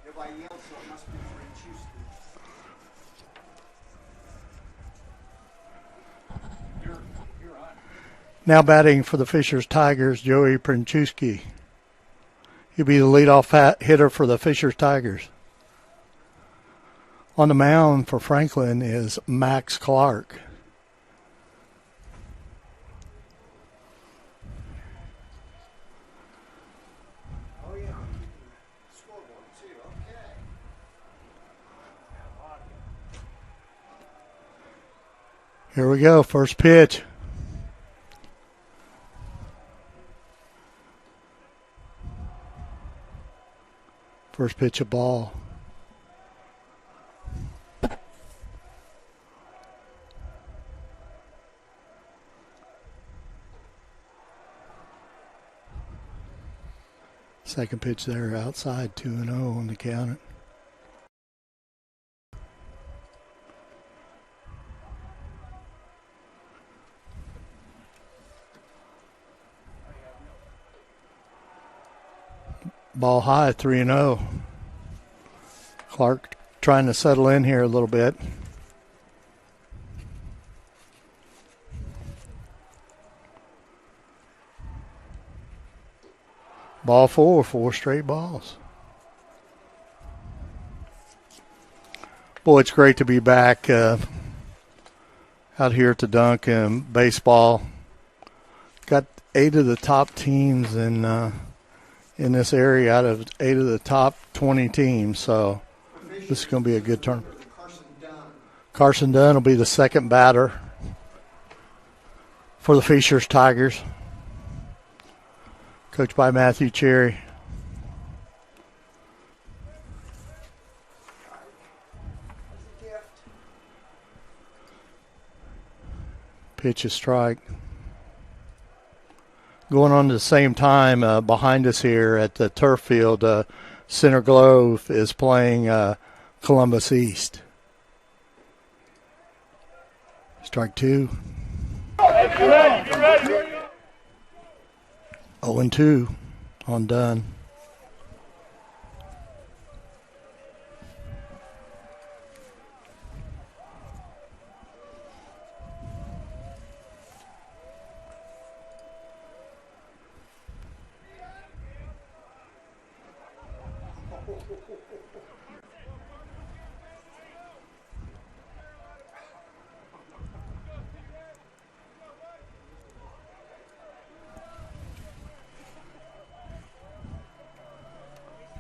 Everybody yelled, so it must be Franchuski. You're on. Now batting for the Fishers Tigers, Joey Princhuski. He'll be the leadoff hitter for the Fishers Tigers. On the mound for Franklin is Max Clark. Oh, yeah. Scoreboard, too. Okay. Here we go. First pitch. First pitch, a ball. Second pitch there outside, 2-0 on the count. Ball high, 3-0. Clark trying to settle in here a little bit. Ball four straight balls. Boy, it's great to be back out here at the Dunk and baseball. Got 8 of the top teams in this area out of 8 of the top 20 teams. So this is going to be a good turn. Carson Dunn will be the second batter for the Fishers Tigers. Coached by Matthew Cherry. Pitch a strike. Going on at the same time behind us here at the turf field, Center Grove is playing Columbus East. Strike 2. 0-2 on Dunn.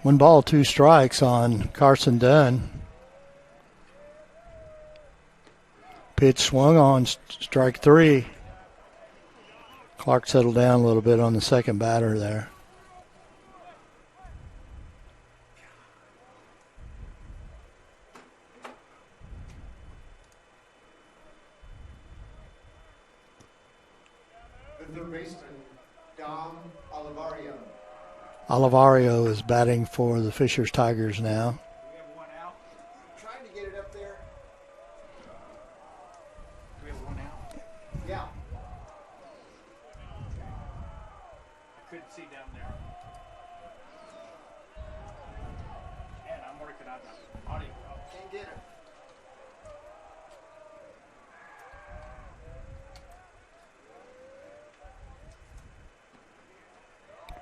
One ball, 2 strikes on Carson Dunn. Pitch swung on, strike 3. Clark settled down a little bit on the second batter there. The third baseman, Dom Olivario. Olivario is batting for the Fishers Tigers now. We have one out. Trying to get it up there. Do we have one out? Yeah. I couldn't see down there. And I'm working on the audio. Can't get it.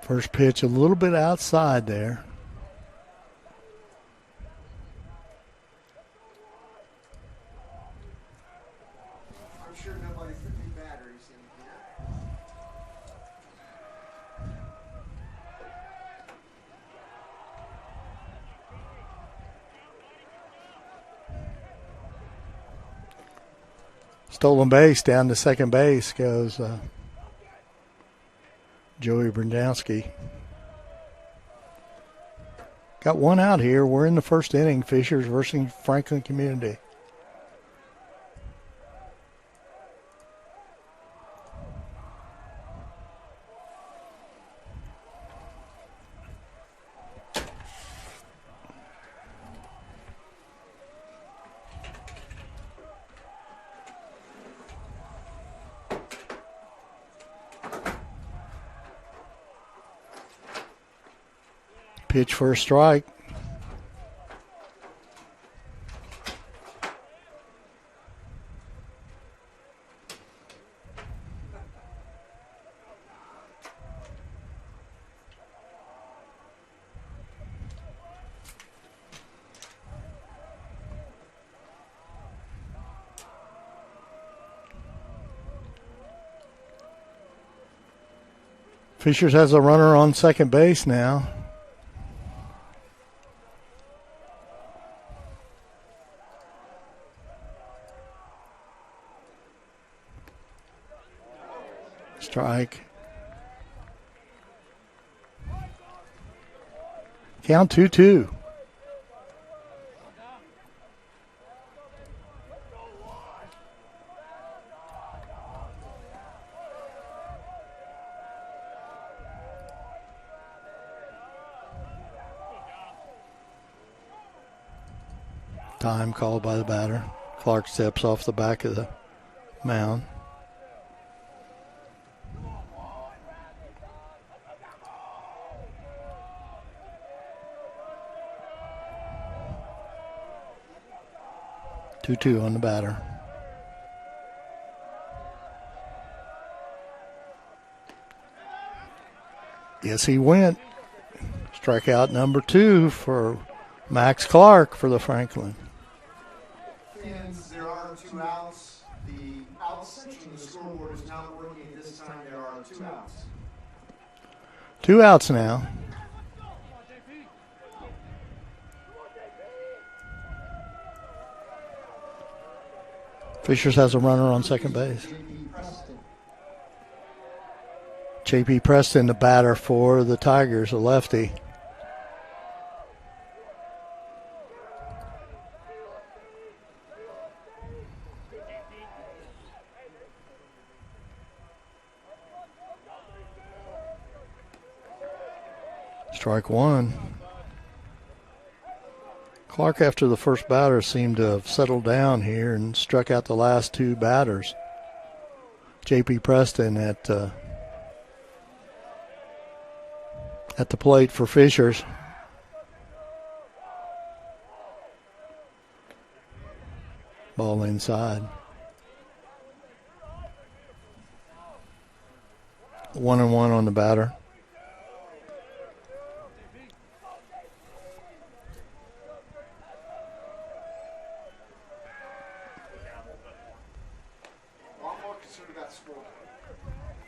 First pitch a little bit outside there. I'm sure nobody put any batteries in here. Stolen base down to second base goes Joey Brandowski. Got one out here. We're in the first inning. Fishers versus Franklin Community. Pitch for a strike. Fishers has a runner on second base now. Strike. Count 2-2. Time called by the batter. Clark steps off the back of the mound. Two on the batter. Yes, he went. Strikeout number 2 for Max Clark for the Franklin. There are 2 outs. The out section of the scoreboard is not working at this time. There are 2 outs. 2 outs now. Fishers has a runner on second base. J.P. Preston, the batter for the Tigers, a lefty. Strike 1. Clark, after the first batter, seemed to have settled down here and struck out the last 2 batters. J.P. Preston at the plate for Fishers. Ball inside. 1-1 on the batter.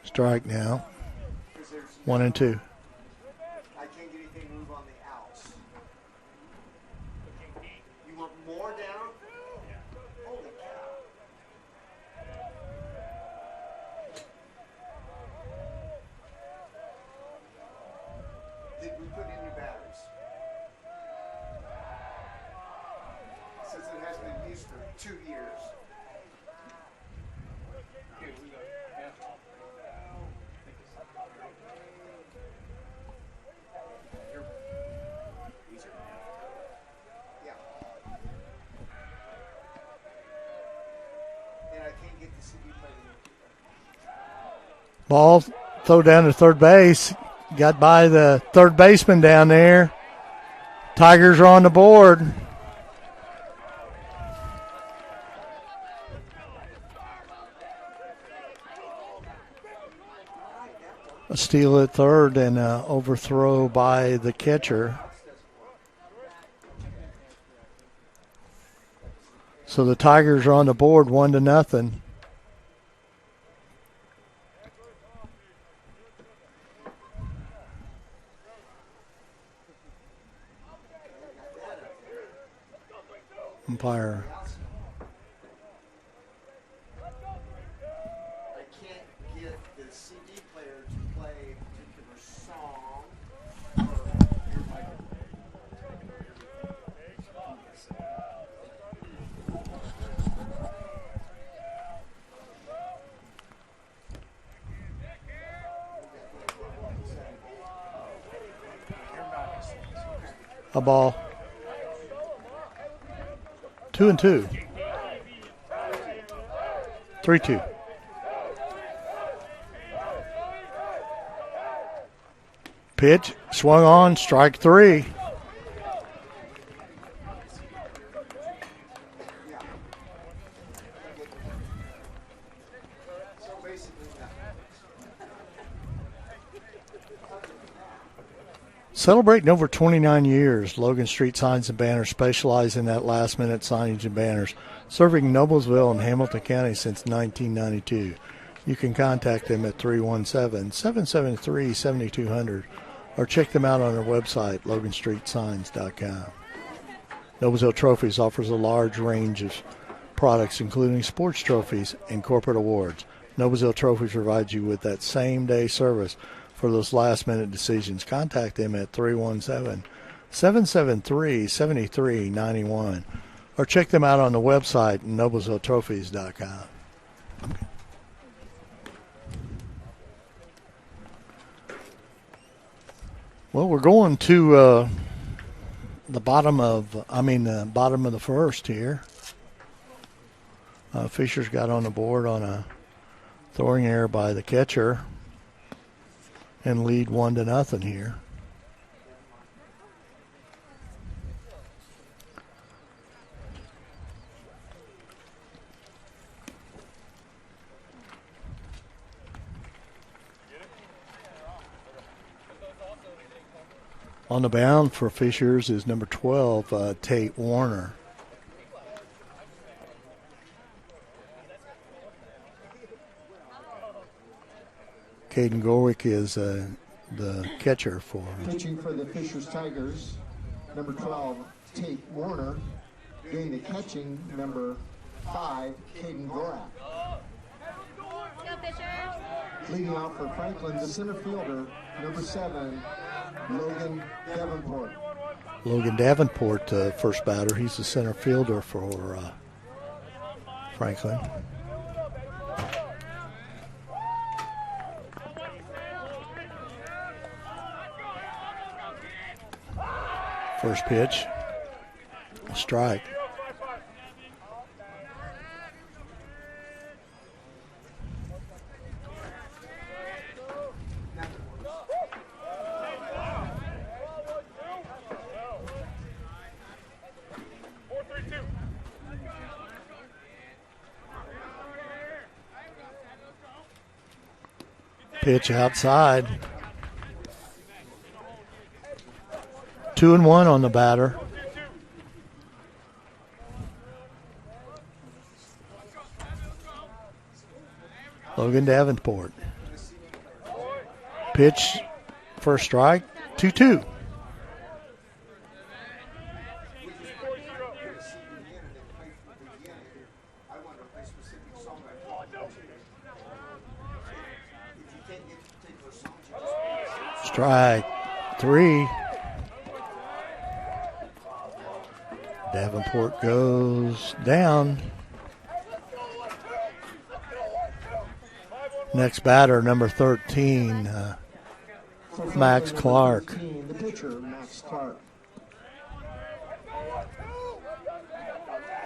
Strike now. 1-2. I can't get anything move on the outs. You want more down? Holy cow. Did we put in new batteries? Since it has been used for 2 years. Ball throw down to third base. Got by the third baseman down there. Tigers are on the board. A steal at third and an overthrow by the catcher. So the Tigers are on the board 1-0. Umpire. I can't get the CD player to play a particular song. A ball. 2-2. 3-2. Pitch, swung on, strike three. Celebrating over 29 years, Logan Street Signs and Banners specialize in that last-minute signage and banners, serving Noblesville and Hamilton County since 1992. You can contact them at 317-773-7200 or check them out on their website, loganstreetsigns.com. Noblesville Trophies offers a large range of products, including sports trophies and corporate awards. Noblesville Trophies provides you with that same-day service for those last-minute decisions. Contact them at 317-773-7391 or check them out on the website, noblesvilletrophies.com. Well, we're going to the bottom of the first here. Fisher's got on the board on a throwing error by the catcher and lead 1-0 here. On the mound for Fishers is number 12, Tate Warner. Caden Gorwick is the catcher for. Pitching for the Fishers Tigers, number 12, Tate Warner. Doing the catching, number 5, Caden Gorak. Leading off for Franklin, the center fielder, number 7, Logan Davenport. Logan Davenport, first batter. He's the center fielder for Franklin. First pitch, a strike. Pitch outside. 2-1 on the batter. Logan Davenport. Pitch, first strike, 2-2. Strike 3. Davenport goes down. Next batter, number 13, Max Clark. The pitcher, Max Clark.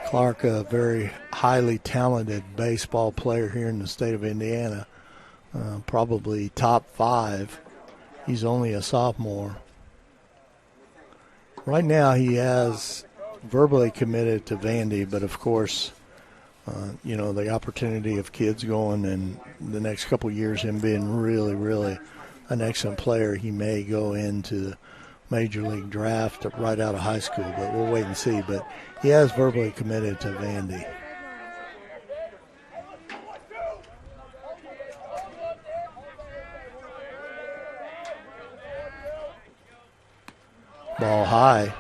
Clark, a very highly talented baseball player here in the state of Indiana, probably top 5. He's only a sophomore. Right now he has verbally committed to Vandy, but of course, the opportunity of kids going and the next couple of years, him being really, really an excellent player, he may go into the major league draft right out of high school, but we'll wait and see. But he has verbally committed to Vandy. Ball high.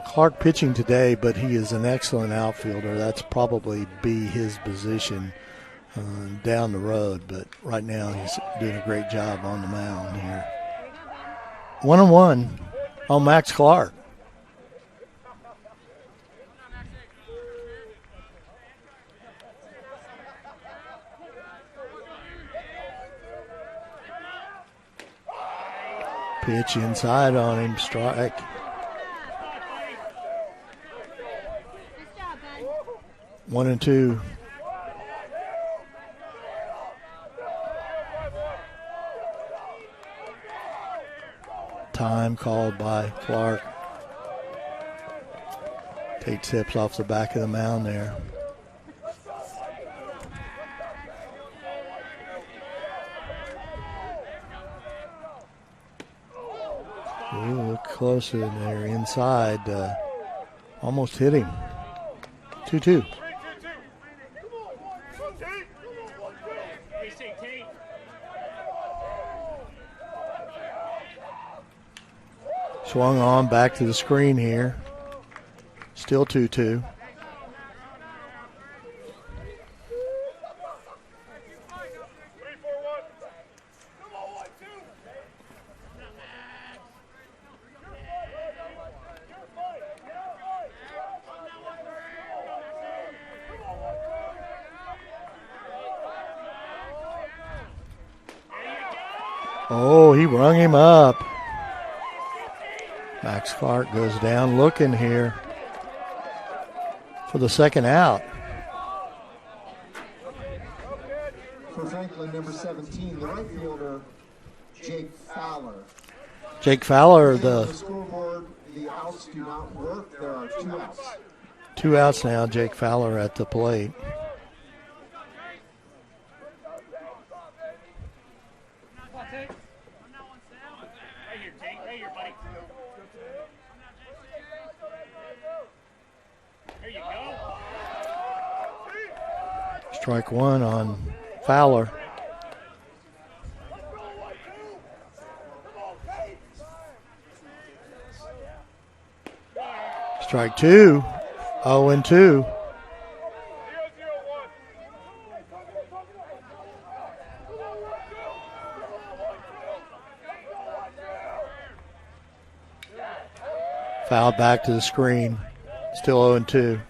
Clark pitching today, but he is an excellent outfielder. That's probably be his position down the road, but right now he's doing a great job on the mound here. 1-1 on Max Clark. Pitch inside on him, strike. One and two. time called by Clark. Tate tips off the back of the mound there. Ooh, look close in there, inside. Almost hit him. 2-2. Swung on back to the screen here. Still 2-2. Oh, he rung him up. Max Clark goes down looking here for the second out. For Franklin, number 17, the right fielder, Jake Fowler. Jake Fowler, On the scoreboard, the outs do not work. There are 2 outs. 2 outs now. Jake Fowler at the plate. Strike one on Fowler. Strike two. 0-2. Foul back to the screen. Still 0-2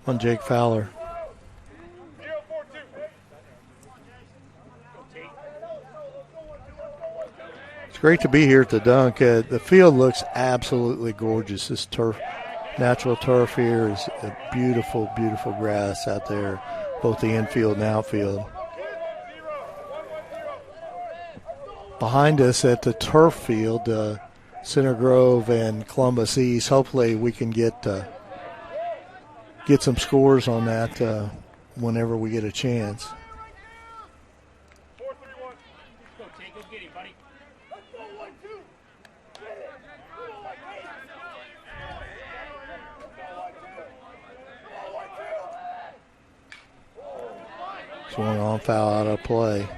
on Jake Fowler. It's great to be here at the Dunk. The field looks absolutely gorgeous. This turf, natural turf here is a beautiful, beautiful grass out there, both the infield and outfield. Behind us at the turf field, Center Grove and Columbus East. Hopefully we can get some scores on that whenever we get a chance. Swung on, foul out of play.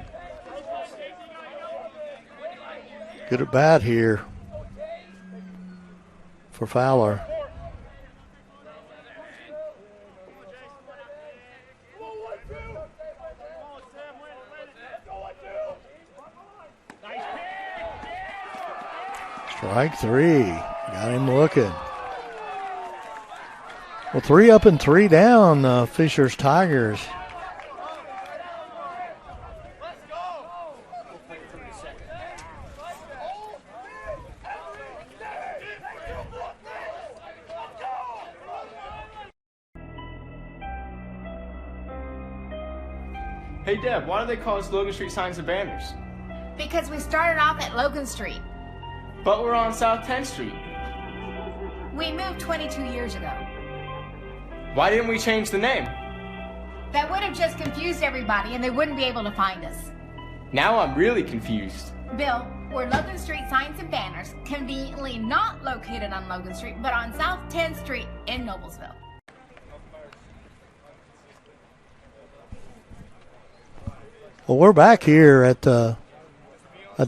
Good at bat here for Fowler. Strike three. Got him looking. Well, 3 up and 3 down, Fisher's Tigers. Hey Deb, why do they call us Logan Street Signs and Banners? Because we started off at Logan Street. But we're on South 10th Street. We moved 22 years ago. Why didn't we change the name? That would have just confused everybody and they wouldn't be able to find us. Now I'm really confused. Bill, we're Logan Street Signs and Banners, conveniently not located on Logan Street, but on South 10th Street in Noblesville. Well, we're back here at a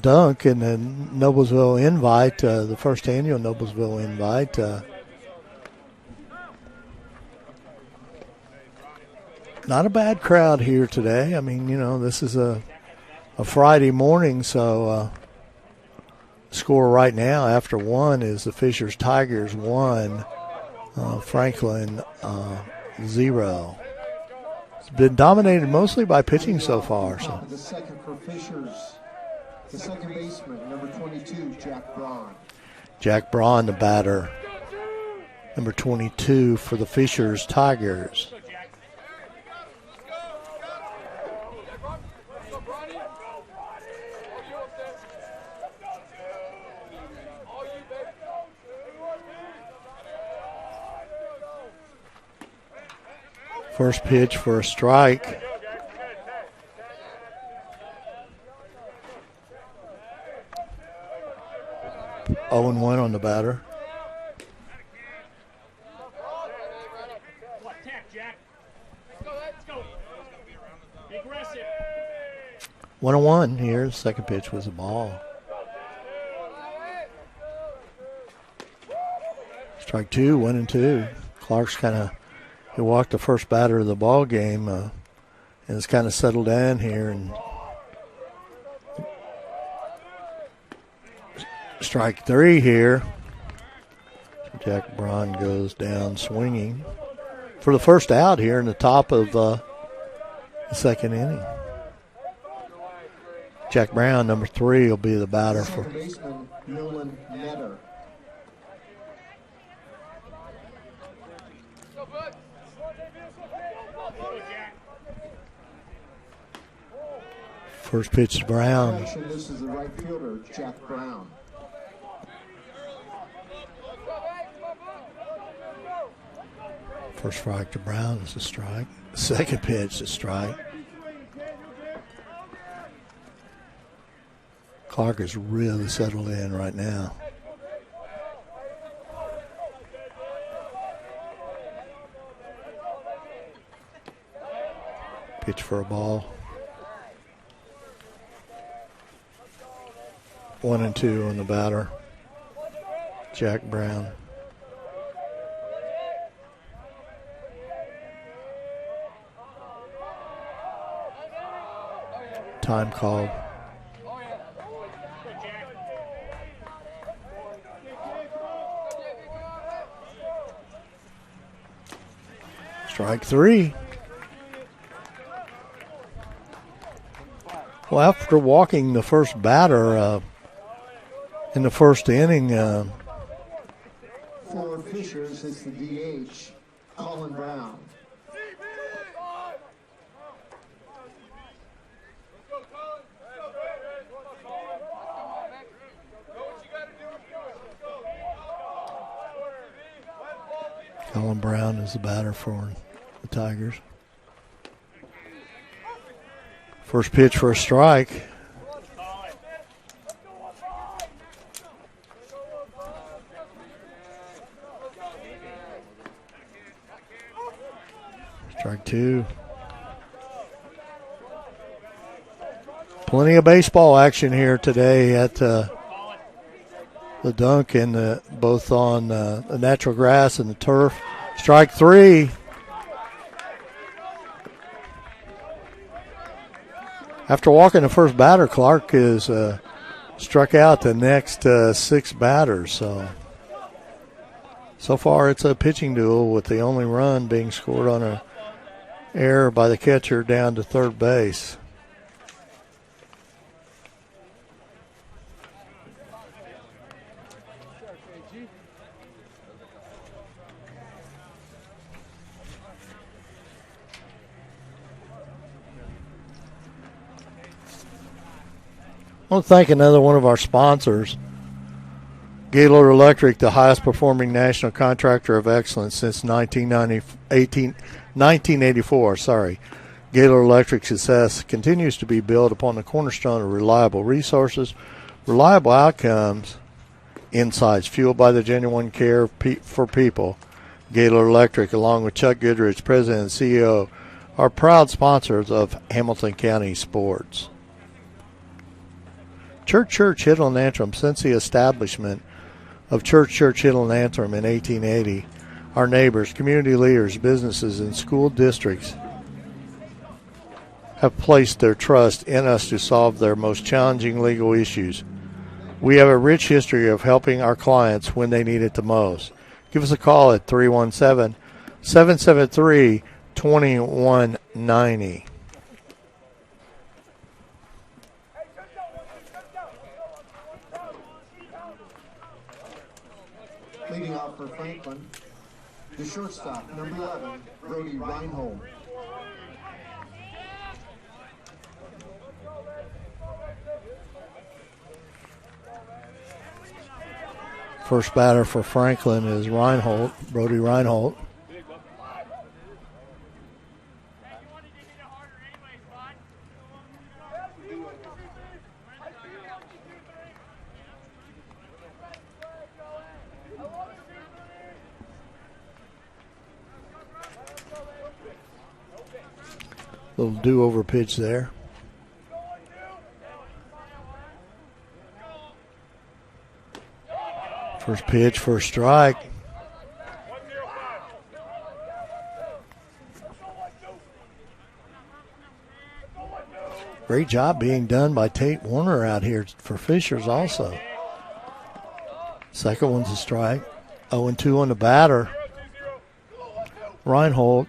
Dunk in the Noblesville Invite, the first annual Noblesville Invite. Not a bad crowd here today. I mean, you know, this is a Friday morning, so the score right now after 1 is the Fisher's Tigers 1, Franklin 0. It's been dominated mostly by pitching so far. So The second for Fishers, the second baseman, number 22, Jack Braun. Jack Braun, the batter, number 22 for the Fisher's Tigers. First pitch for a strike. Oh and 1 on the batter. One and 1 here. The second pitch was a ball. Strike 2, 1 and 2. Clark's he walked the first batter of the ball game and has kind of settled down here. And strike 3 here. Jack Brown goes down swinging for the first out here in the top of the second inning. Jack Brown, number 3, will be the batter for. Baseman Nolan Netter. First pitch to Brown. This is the right fielder, Jack Brown. First strike to Brown is a strike. Second pitch to strike. Clark is really settled in right now. Pitch for a ball. 1 and 2 on the batter. Jack Brown. Time called. Strike 3. Well, after walking the first batter in the first inning, for Fishers, it's the DH, Colin Brown. Colin Brown is the batter for the Tigers. First pitch for a strike. Strike 2. Plenty of baseball action here today at the dunk and both on the natural grass and the turf. Strike 3. After walking the first batter, Clark is struck out the next 6 batters. So far it's a pitching duel with the only run being scored on an error by the catcher down to third base. I want to thank another one of our sponsors, Gaylord Electric, the highest performing national contractor of excellence since 1984. Gaylord Electric's success continues to be built upon the cornerstone of reliable resources, reliable outcomes, insights fueled by the genuine care for people. Gaylord Electric, along with Chuck Goodrich, President and CEO, are proud sponsors of Hamilton County sports. Church Hiddle and Antrim, since the establishment of Church Hiddle and Antrim in 1880, our neighbors, community leaders, businesses, and school districts have placed their trust in us to solve their most challenging legal issues. We have a rich history of helping our clients when they need it the most. Give us a call at 317-773-2190. Leading off for Franklin, the shortstop, number 11, Brody Reinhold. First batter for Franklin is Brody Reinhold. Little do-over pitch there. First pitch, first strike. Great job being done by Tate Warner out here for Fishers also. Second one's a strike. 0-2 on the batter. Reinhold.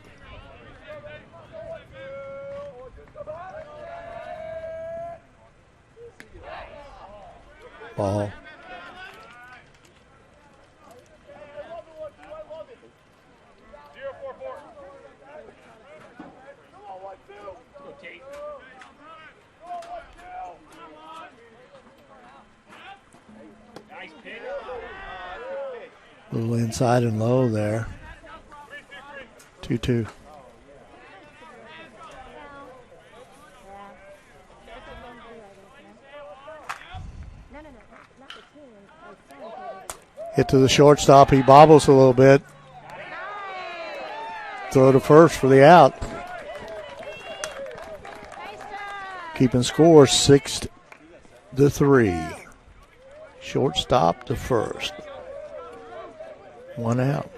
Ball. A little inside and low there. 2-2. Hit to the shortstop. He bobbles a little bit. Throw to first for the out. Keeping score 6-3. Shortstop to first. One out.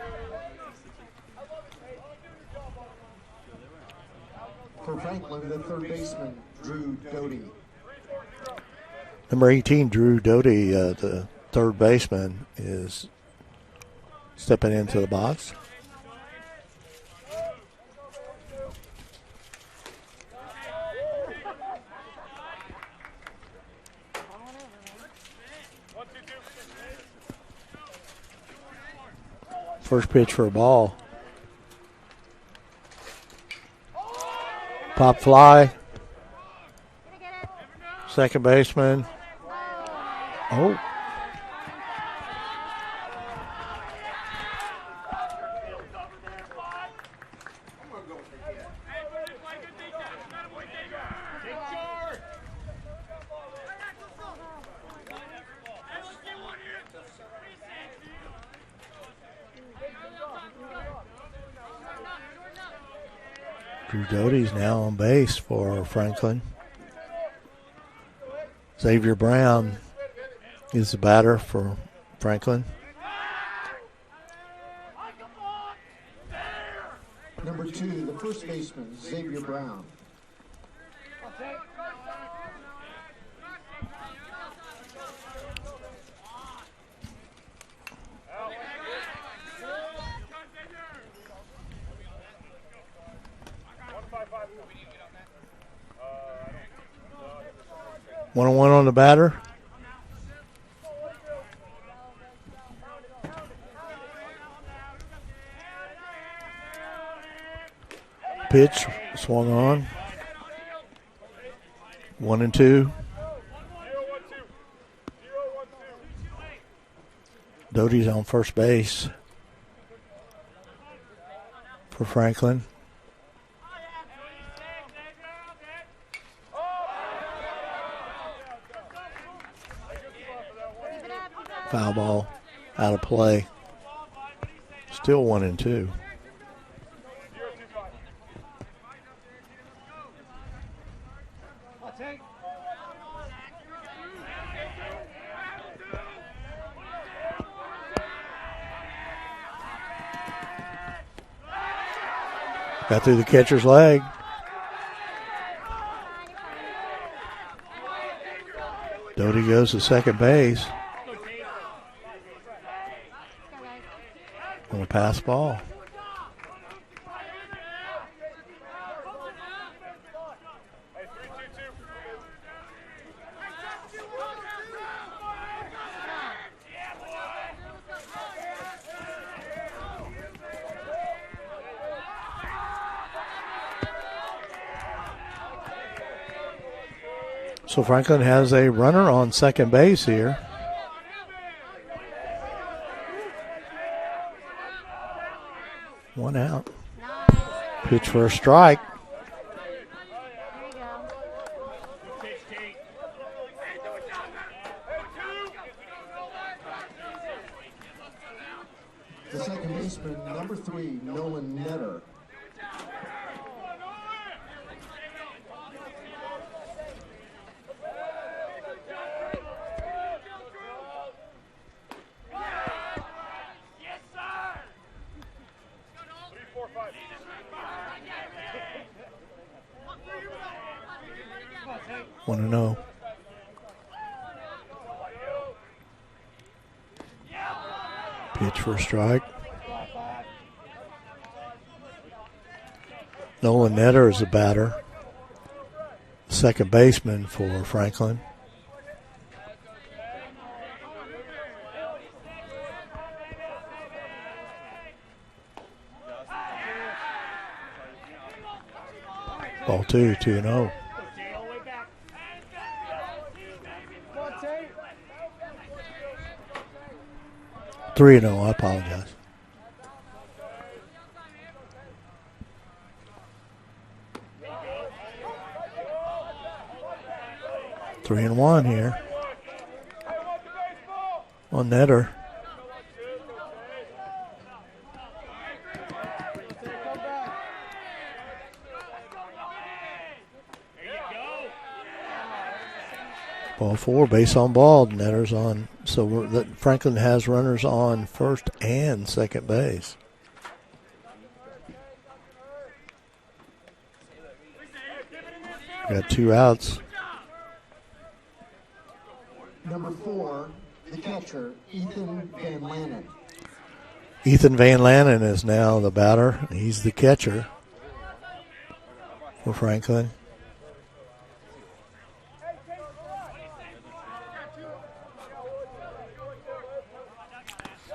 For Franklin, the third baseman, Drew Doty. Number 18, Drew Doty, the third baseman, is stepping into the box. First pitch for a ball. Pop fly. Second baseman. Oh. Drew Doty's now on base for Franklin. Xavier Brown is the batter for Franklin. Number 2, the first baseman, Xavier Brown. One on the batter. Pitch swung on. 1-2. Doty's on first base for Franklin. Foul ball out of play. Still 1-2. Got through the catcher's leg. Doty goes to second base. On a pass ball. So Franklin has a runner on second base here. One out. Pitch for a strike. The second baseman, number 3, Nolan Netter. 1-0. Pitch for a strike. Nolan Netter is the batter. Second baseman for Franklin. Ball 2-0. 3-0, I apologize. Three and one here on Netter. Ball 4, base on ball. Netter's on. So Franklin has runners on first and second base. Got 2 outs. Number 4, the catcher, Ethan Van Lannen. Ethan Van Lannen is now the batter. He's the catcher for Franklin.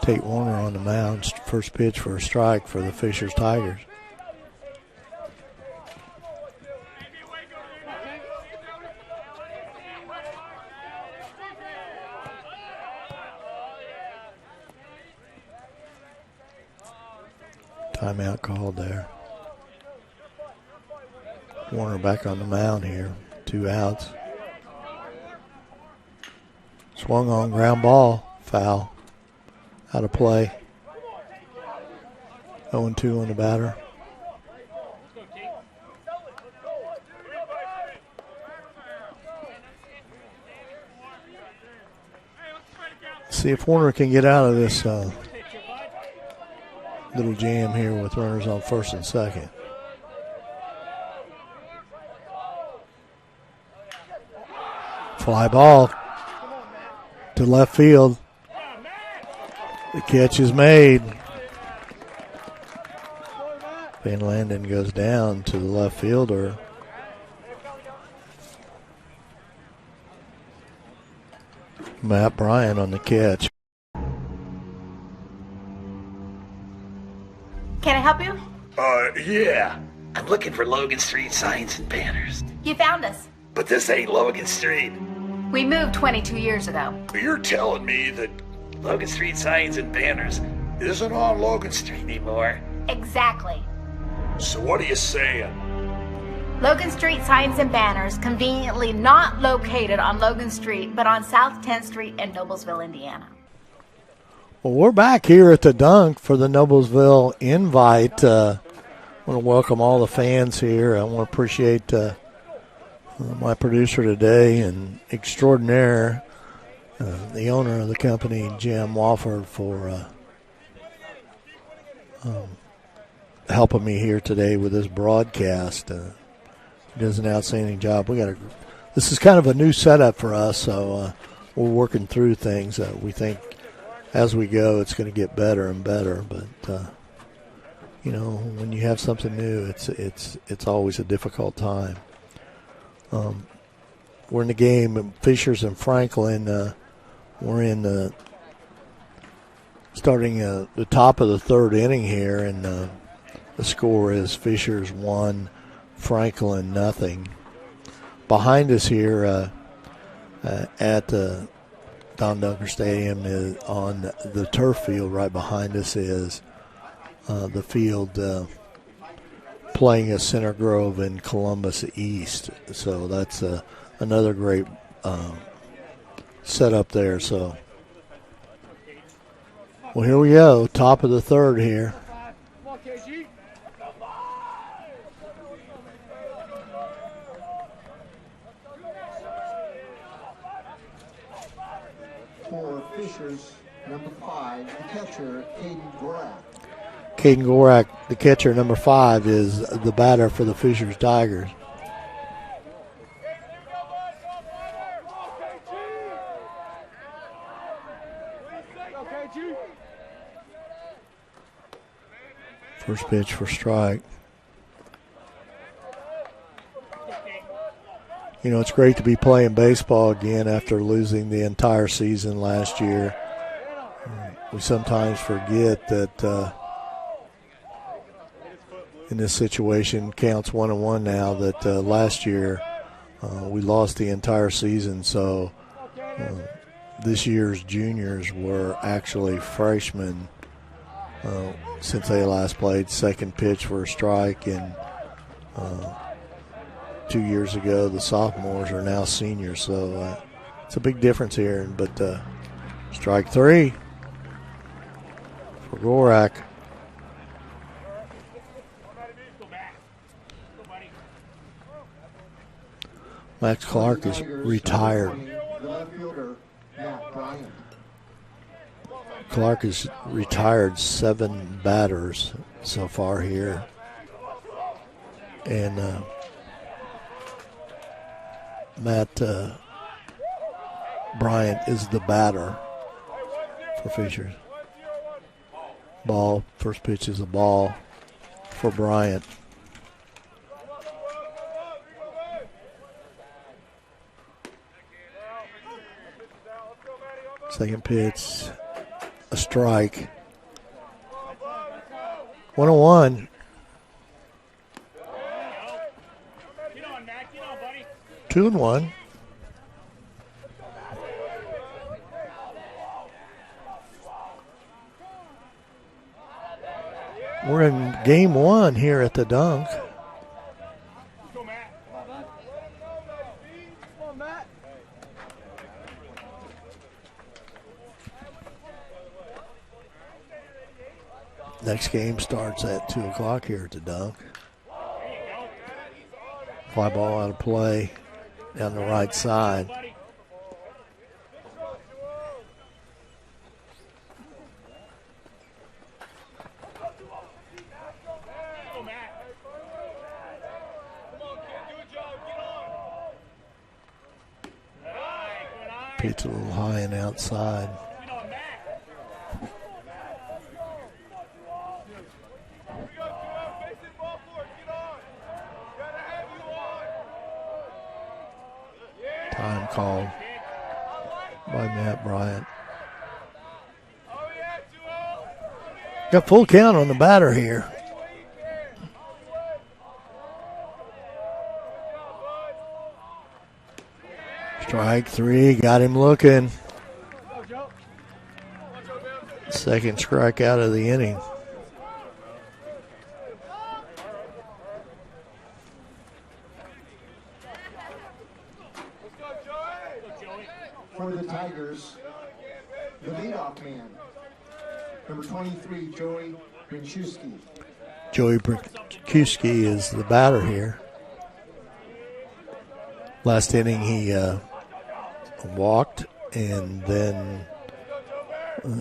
Tate Warner on the mound. First pitch for a strike for the Fishers Tigers. Timeout called there. Warner back on the mound here. 2 outs. Swung on, ground ball, foul. Out of play. 0-2 on the batter. See if Warner can get out of this little jam here with runners on first and second. Fly ball to left field. The catch is made. Van Lannen goes down to the left fielder. Matt Bryan on the catch. Can I help you? Yeah. I'm looking for Logan Street signs and banners. You found us. But this ain't Logan Street. We moved 22 years ago. You're telling me that Logan Street signs and banners isn't on Logan Street anymore? Exactly. So what are you saying? Logan Street signs and banners conveniently not located on Logan Street, but on South 10th Street in Noblesville, Indiana. Well, we're back here at the Dunk for the Noblesville Invite. I want to welcome all the fans here. I want to appreciate my producer today and extraordinaire, the owner of the company, Jim Wofford, for helping me here today with this broadcast. He does an outstanding job. This is kind of a new setup for us, so we're working through things. We think as we go, it's going to get better and better. But when you have something new, it's always a difficult time. We're in the game. Fishers and Franklin. We're in starting the top of the third inning here, and the score is Fishers 1, Franklin 0. Behind us here at the Don Dunker Stadium is on the turf field. Right behind us is the field playing at Center Grove in Columbus East. So that's another great setup there. So, well, here we go. Top of the third here. For Fishers, number 5, the catcher, Caden Gorak. Caden Gorak, the catcher, number 5, is the batter for the Fishers Tigers. First pitch for strike. You know, it's great to be playing baseball again after losing the entire season last year. We sometimes forget that in this situation, counts 1-1 now, that last year we lost the entire season. So this year's juniors were actually freshmen since they last played. Second pitch for a strike, and 2 years ago the sophomores are now seniors. So it's a big difference here. But strike three for Gorak. Max Clark is retired. Clark has retired 7 batters so far here. And Matt Bryant is the batter for Fisher. Ball, first pitch is a ball for Bryant. Second pitch, a strike. 1-1. Two and one. We're in game one here at the Dunk. Next game starts at 2 o'clock here at the Dunk. Fly ball out of play down the right side. Pitch a little high and outside. Time called by Matt Bryant. Got full count on the batter here. Strike three, got him looking. Second strikeout of the inning. For the Tigers, the leadoff man, number 23, Joey Brinchewski. Joey Brinchewski is the batter here. Last inning he walked and then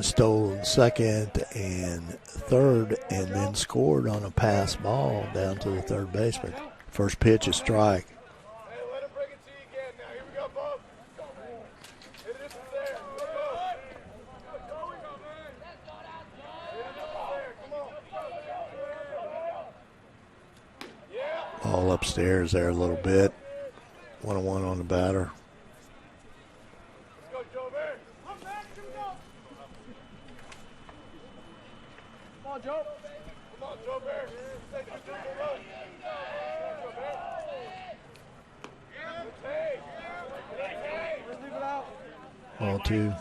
stole second and third and then scored on a pass ball down to the third baseman. First pitch is strike. All upstairs there a little bit. 1-1 on the batter. Ball two.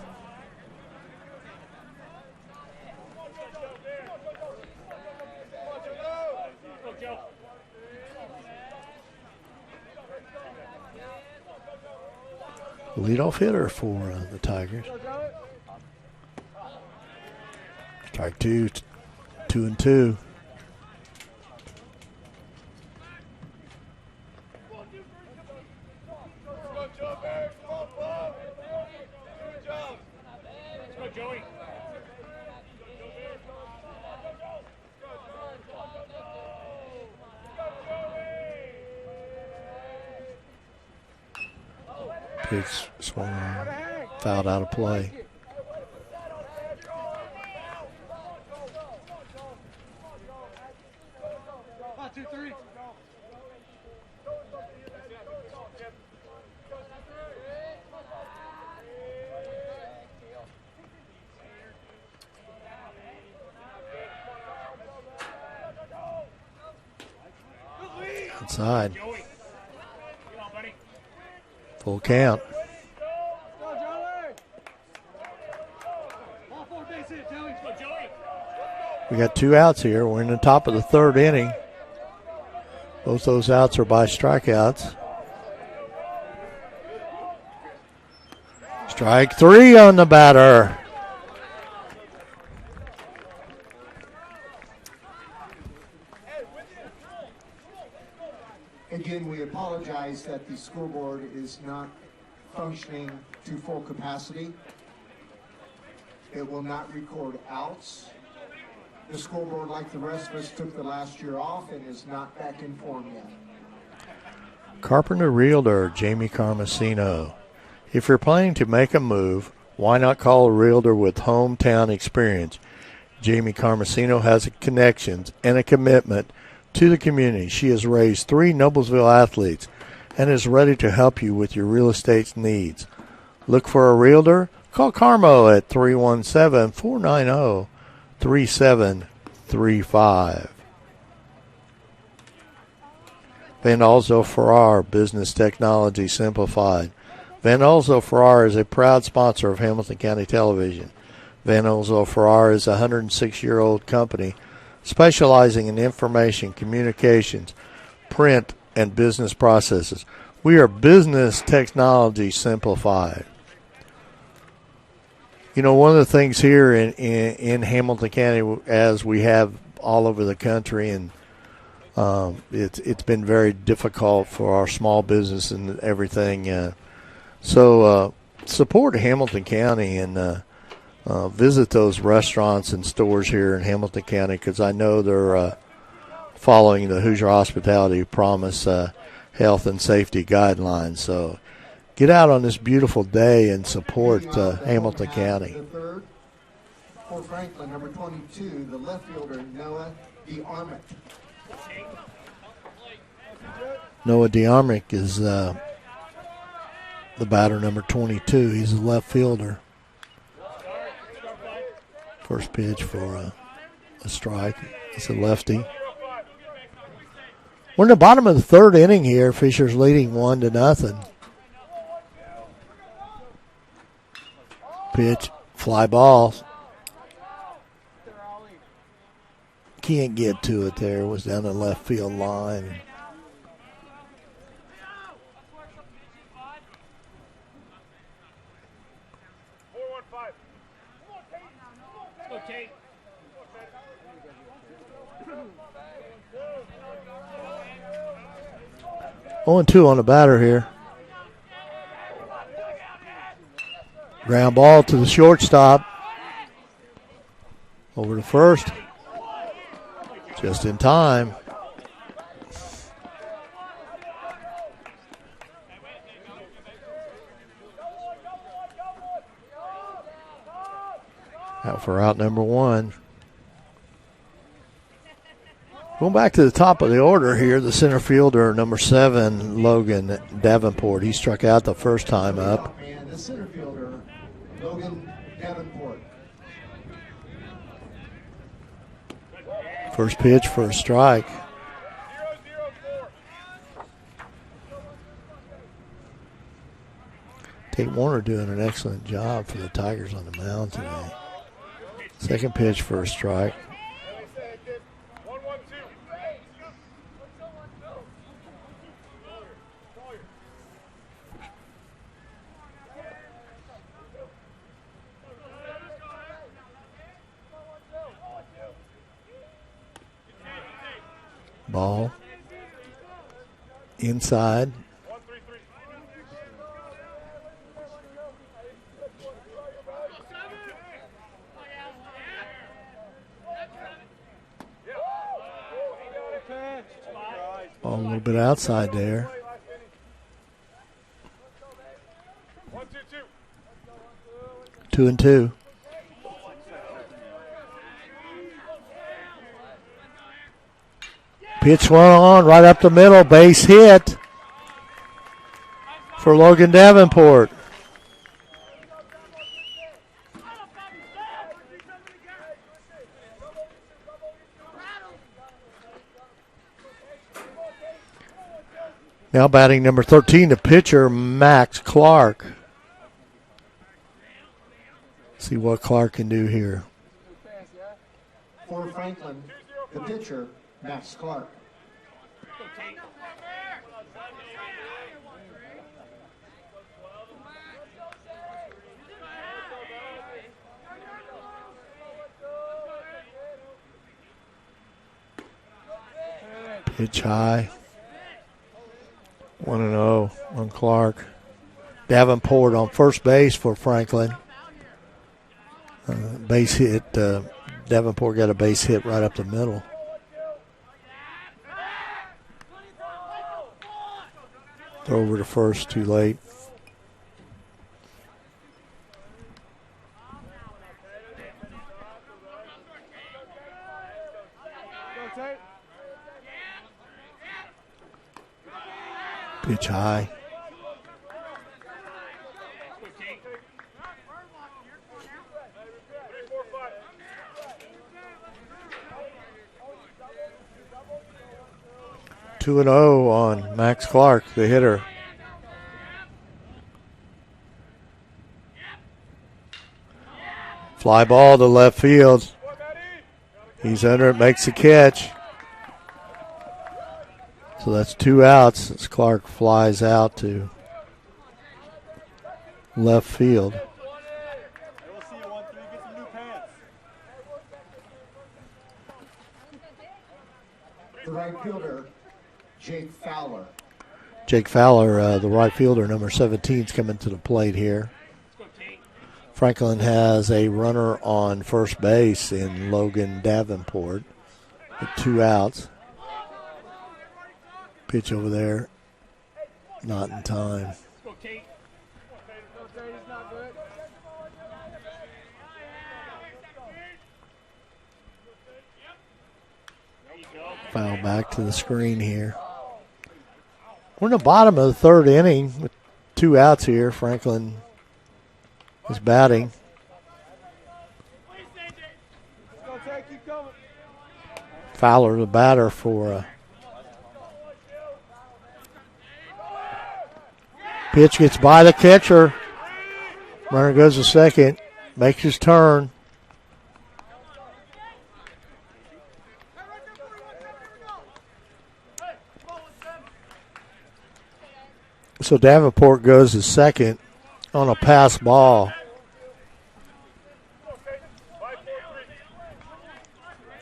Leadoff hitter for the Tigers. Strike two, 2-2. Pitch swung on, fouled out of play. Inside. Full count. We got 2 outs here. We're in the top of the 3rd inning. Both those outs are by strikeouts. Strike 3 on the batter. Again, we apologize that the scoreboard is not functioning to full capacity. It will not record outs. The scoreboard, like the rest of us, took the last year off and is not back in form yet. Carpenter Realtor, Jamie Carmesino. If you're planning to make a move, why not call a realtor with hometown experience? Jamie Carmesino has connections and a commitment to the community. She has raised 3 Noblesville athletes and is ready to help you with your real estate needs. Look for a realtor? Call Carmo at 317-490-3735. Van Alzo Farrar, Business Technology Simplified. Van Alzo Farrar is a proud sponsor of Hamilton County Television. Van Alzo Farrar is a 106-year-old company specializing in information, communications, print, and business processes. We are Business Technology Simplified. You know, one of the things here in Hamilton County, as we have all over the country, and it's been very difficult for our small business and everything. So support Hamilton County and visit those restaurants and stores here in Hamilton County, because I know they're following the Hoosier Hospitality Promise health and safety guidelines. So get out on this beautiful day and support Hamilton County. The third for Franklin, number 22, the left fielder, Noah DeArmick. Noah DeArmick is the batter, number 22. He's a left fielder. First pitch for a strike. It's a lefty. We're in the bottom of the 3rd inning here. Fisher's leading 1-0. Pitch, fly ball. Can't get to it there. It was down the left field line. Oh, and 2 on the batter here. Ground ball to the shortstop. Over to first. Just in time. Out for out number 1. Going back to the top of the order here, the center fielder, number 7, Logan Davenport. He struck out the first time up. And the center fielder, Logan Davenport. First pitch for a strike. Tate Warner doing an excellent job for the Tigers on the mound today. Second pitch for a strike. Ball inside. Ball a little bit outside there. 2-2. Pitch swung on right up the middle, base hit for Logan Davenport. Now batting number 13, the pitcher, Max Clark. See what Clark can do here. For Franklin, the pitcher, Max Clark. Pitch high. 1-0 on Clark. Davenport on first base for Franklin. Base hit. Davenport got a base hit right up the middle. Throw over to first, too late. Pitch high. Two and 0 on Max Clark, the hitter. Fly ball to left field. He's under it, makes the catch. So that's 2 outs as Clark flies out to left field. The right fielder, Jake Fowler. Jake Fowler, the right fielder, number 17, is coming to the plate here. Franklin has a runner on first base in Logan Davenport with 2 outs. Pitch over there, not in time. Foul back to the screen here. We're in the bottom of the third inning with 2 outs here. Franklin is batting. Fowler, the batter for pitch gets by the catcher. Runner goes to second, makes his turn. So Davenport goes to second on a pass ball.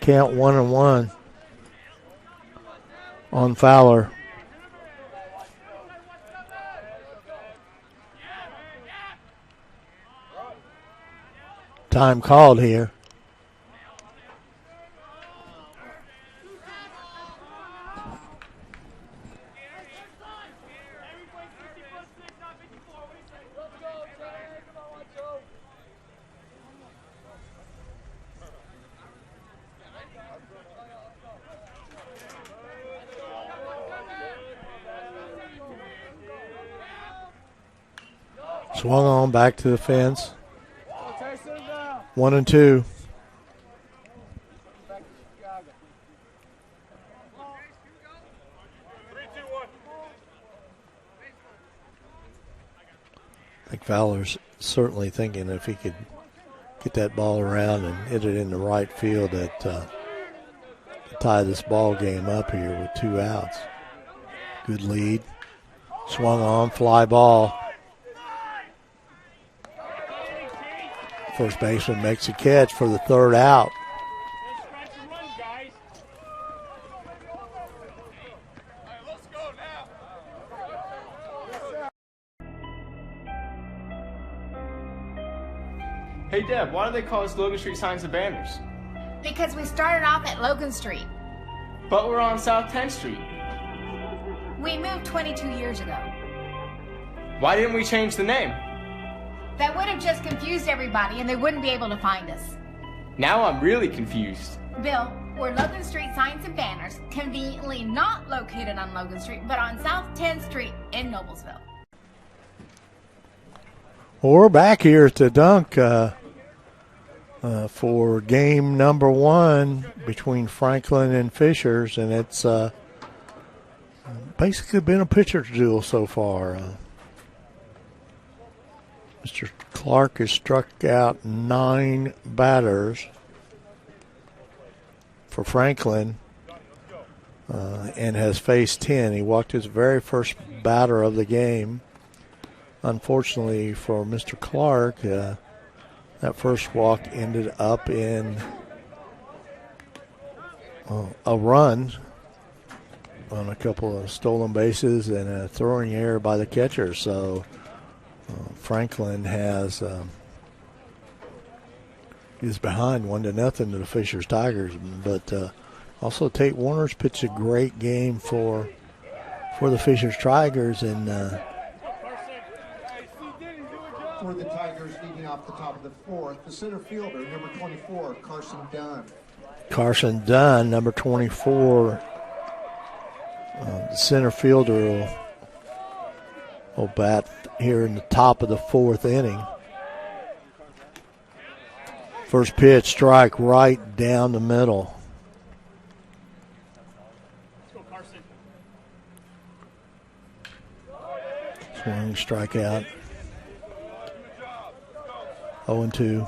Count 1-1 on Fowler. Time called here. Swung on back to the fence. 1-2. I think Fowler's certainly thinking if he could get that ball around and hit it in the right field that tie this ball game up here with 2 outs. Good lead. Swung on, fly ball. First baseman makes a catch for the 3rd out. Hey Deb, why do they call us Logan Street Signs and Banners? Because we started off at Logan Street. But we're on South 10th Street. We moved 22 years ago. Why didn't we change the name? That would have just confused everybody and they wouldn't be able to find us. Now I'm really confused. Bill, we're Logan Street Signs and Banners, conveniently not located on Logan Street, but on South 10th Street in Noblesville. Well, we're back here to Dunk for game number 1 between Franklin and Fishers, and it's Basically been a pitcher's duel so far. Mr. Clark has struck out 9 batters for Franklin and has faced 10. He walked his very first batter of the game. Unfortunately for Mr. Clark, that first walk ended up in a run on a couple of stolen bases and a throwing error by the catcher. So Franklin is behind 1-0 to the Fishers Tigers. But also Tate Warner's pitched a great game for the Fishers Tigers, and for the Tigers, leading off the top of the 4th, the center fielder, number 24, Carson Dunn. Carson Dunn, number 24, the center fielder, will bat here in the top of the 4th inning. First pitch, strike right down the middle. Swing, strikeout. 0-2.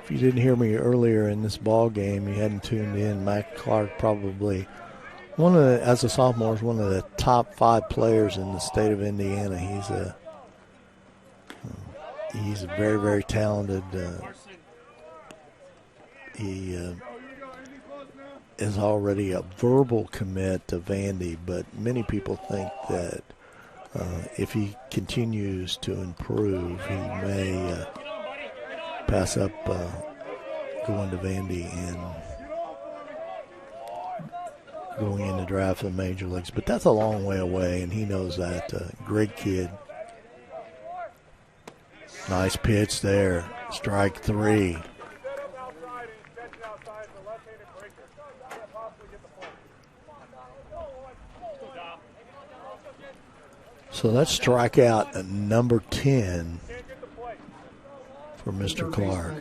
If you didn't hear me earlier in this ball game, you hadn't tuned in, Mac Clark probably as a sophomore, is one of the top 5 players in the state of Indiana. He's a very, very talented. He is already a verbal commit to Vandy, but many people think that if he continues to improve, he may pass up going to Vandy and going in the draft of the major leagues. But that's a long way away, and he knows that. Great kid. Nice pitch there. Strike 3. So that's strikeout number 10 for Mr. Clark.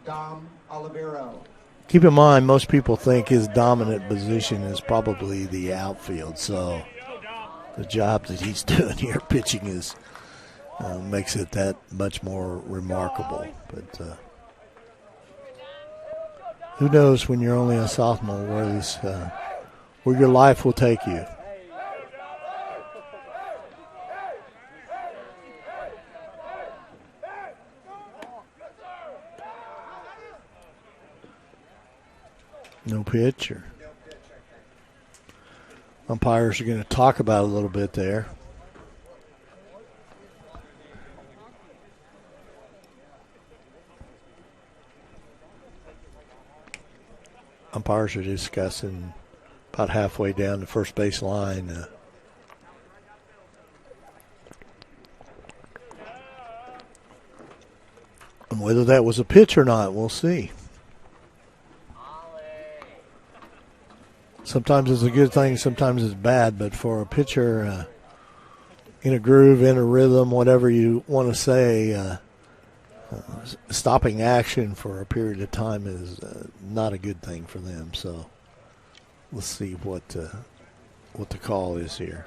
Dom Olivero. Keep in mind, most people think his dominant position is probably the outfield. So the job that he's doing here pitching is makes it that much more remarkable. But who knows when you're only a sophomore where your life will take you. No pitch. Umpires are going to talk about it a little bit there. Umpires are discussing about halfway down the first base line. And whether that was a pitch or not, we'll see. Sometimes it's a good thing, sometimes it's bad, but for a pitcher in a groove, in a rhythm, whatever you want to say, stopping action for a period of time is not a good thing for them. So let's see what the call is here.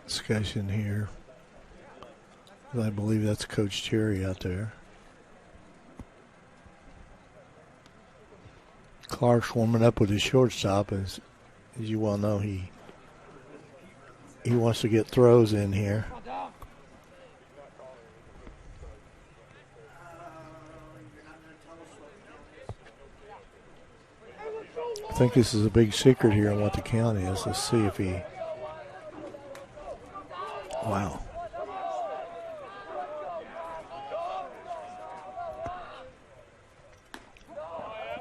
Discussion here. I believe that's Coach Cherry out there. Clark's warming up with his shortstop. As you well know, he wants to get throws in here. think this is a big secret here on what the count is. Let's see if he. Wow.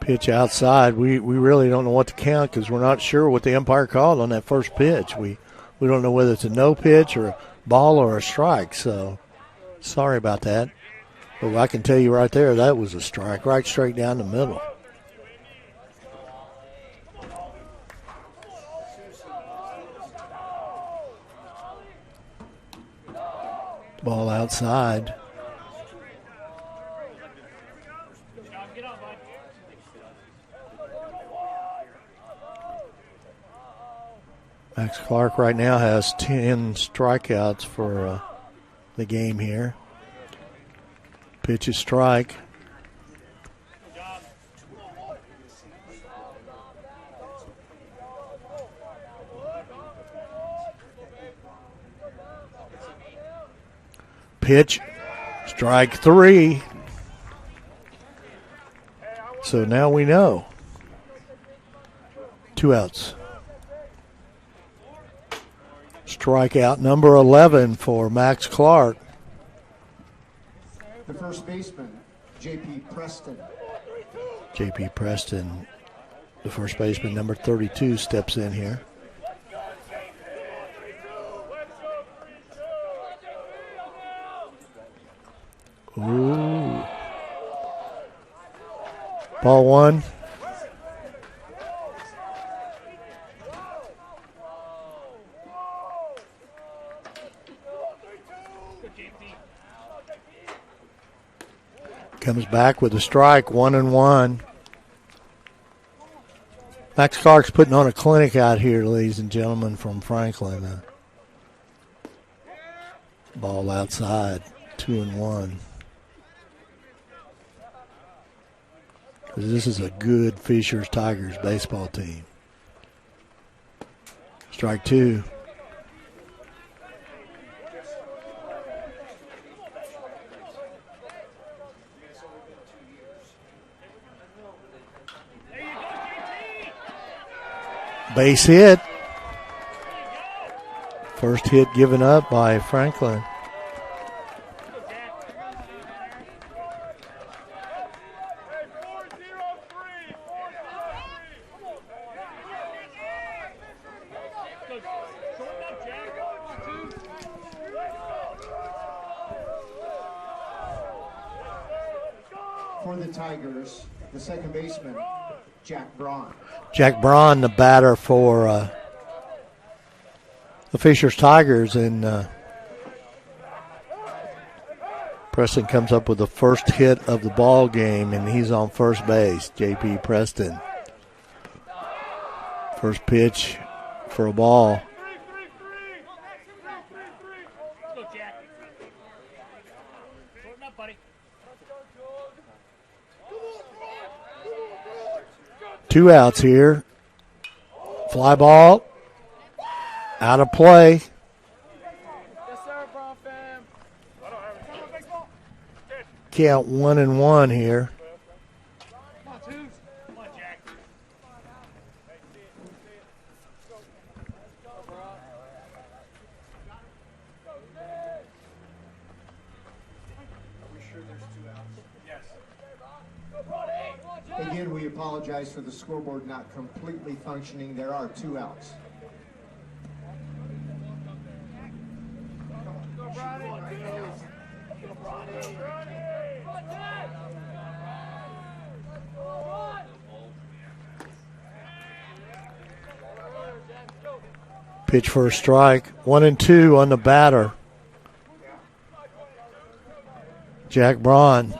Pitch outside. We really don't know what to count because we're not sure what the umpire called on that first pitch. We don't know whether it's a no pitch or a ball or a strike. So sorry about that. But I can tell you right there that was a strike, right straight down the middle. Ball outside. Max Clark right now has 10 strikeouts for the game here. Pitch is strike. Pitch, strike 3. So now we know. 2 outs. Strikeout number 11 for Max Clark. The first baseman, J.P. Preston. J.P. Preston, the first baseman, number 32, steps in here. Ooh. Ball 1. Comes back with a strike, 1-1. Max Clark's putting on a clinic out here, ladies and gentlemen, from Franklin. Ball outside, 2-1. This is a good Fishers Tigers baseball team. Strike 2. Base hit. First hit given up by Franklin. For the Tigers, the second baseman, Jack Braun. Jack Braun, the batter for the Fishers Tigers, and Preston comes up with the first hit of the ball game, and he's on first base. J.P. Preston. First pitch for a ball. Two outs here. Fly ball. Out of play. Count 1-1 here. Again, we apologize for the scoreboard not completely functioning. There are 2 outs. Pitch for a strike. 1-2 on the batter. Jack Braun.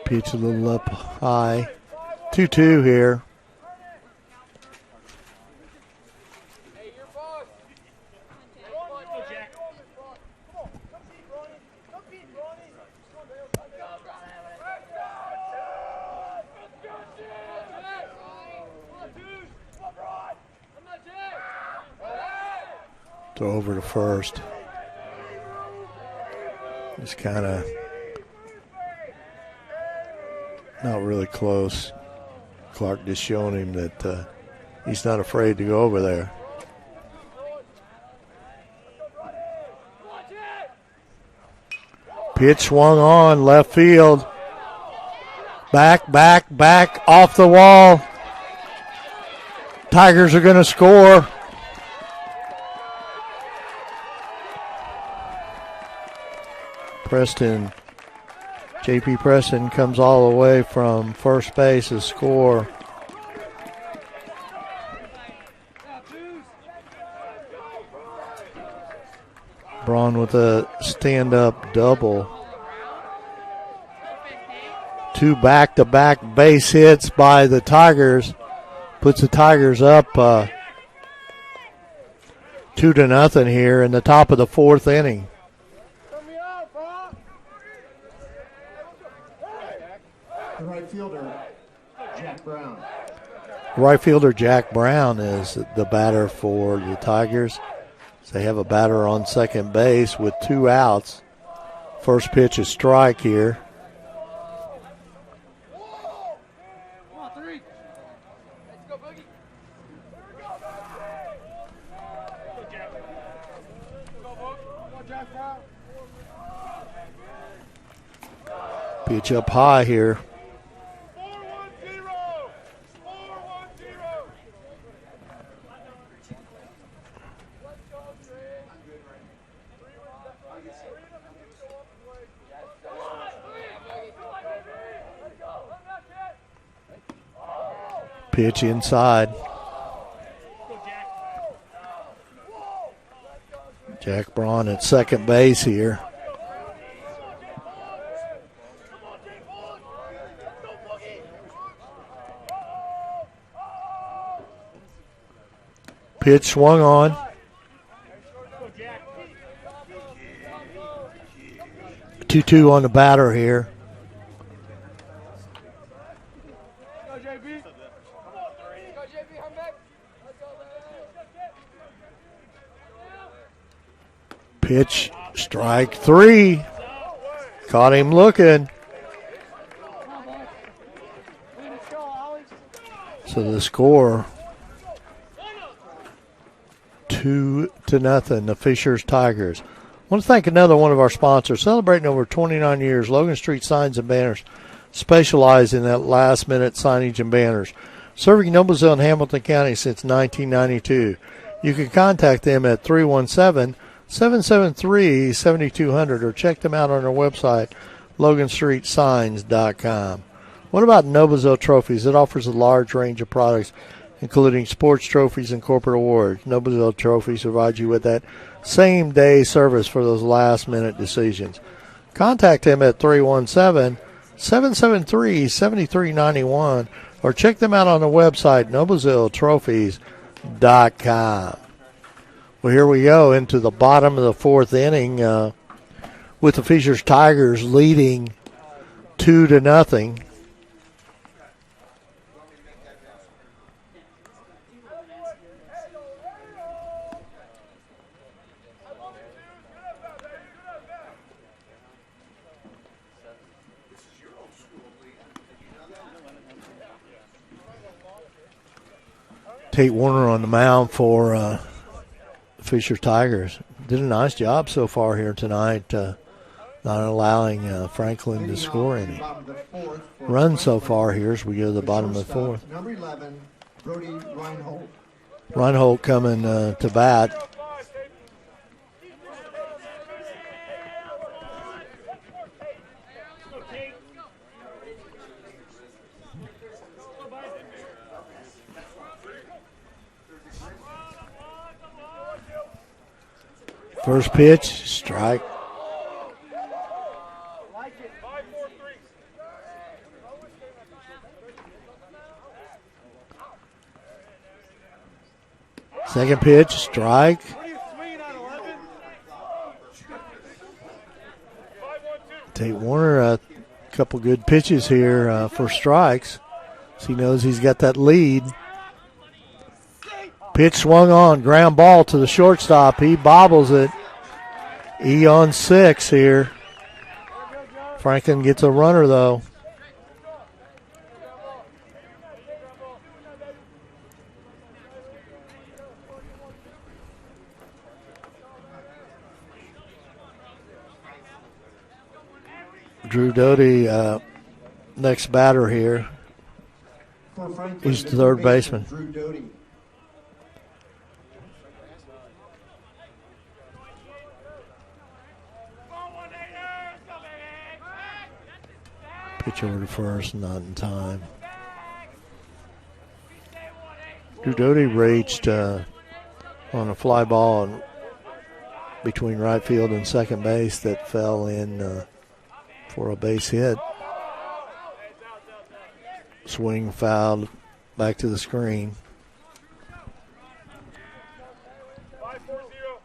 Pitch a little up high. 2-2 here. Throw over to first. He's kind of not really close. Clark just showing him that he's not afraid to go over there. Pitch swung on, left field. Back, off the wall. Tigers are going to score. Preston, J.P. Preston comes all the way from first base to score. Braun with a stand-up double. 2 back-to-back base hits by the Tigers. Puts the Tigers up 2-0 here in the top of the 4th inning. The right fielder, Jack Brown. Right fielder Jack Brown is the batter for the Tigers. They have a batter on second base with 2 outs. First pitch is strike here. Pitch up high here. Pitch inside. Jack Braun at second base here. Pitch swung on. Two on the batter here. Pitch, strike 3. Caught him looking. So the score 2-0, the Fishers Tigers. I want to thank another one of our sponsors, celebrating over 29 years, Logan Street Signs and Banners, specialize in that last-minute signage and banners, serving Noblesville and Hamilton County since 1992. You can contact them at 317-773-7200 or check them out on their website, loganstreetsigns.com. What about Noblesville Trophies? It offers a large range of products, including sports trophies and corporate awards. Noblesville Trophies provide you with that same-day service for those last-minute decisions. Contact them at 317-773-7391 or check them out on the website, noblesvilletrophies.com. Well, here we go into the bottom of the 4th inning with the Fishers Tigers leading 2-0. Tate Warner on the mound for Fisher Tigers. Did a nice job so far here tonight, not allowing Franklin to score any runs so far here as we go to the bottom of the 4th. Number 11, Brody Reinhold. Reinhold coming to bat. First pitch, strike. Second pitch, strike. Tate Warner, a couple good pitches here for strikes. So he knows he's got that lead. Pitch swung on, ground ball to the shortstop. He bobbles it. E on 6 here. Franklin gets a runner, though. Drew Doty, next batter here. For Franklin, He's the third baseman. Drew Doty. Pitch over to first, not in time. Drew Doty reached on a fly ball between right field and second base that fell in for a base hit. Swing fouled back to the screen.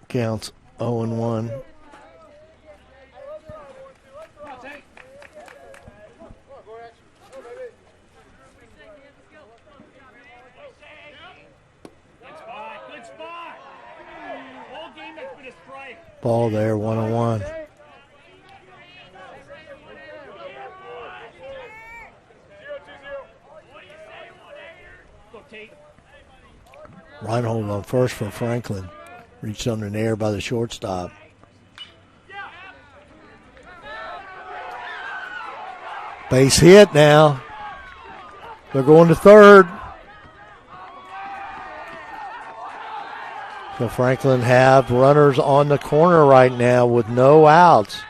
Counts 0-1. Ball there, 1-1. Reinhold on first for Franklin. Reached under the air by the shortstop. Base hit now. They're going to third. So Franklin have runners on the corner right now with no outs.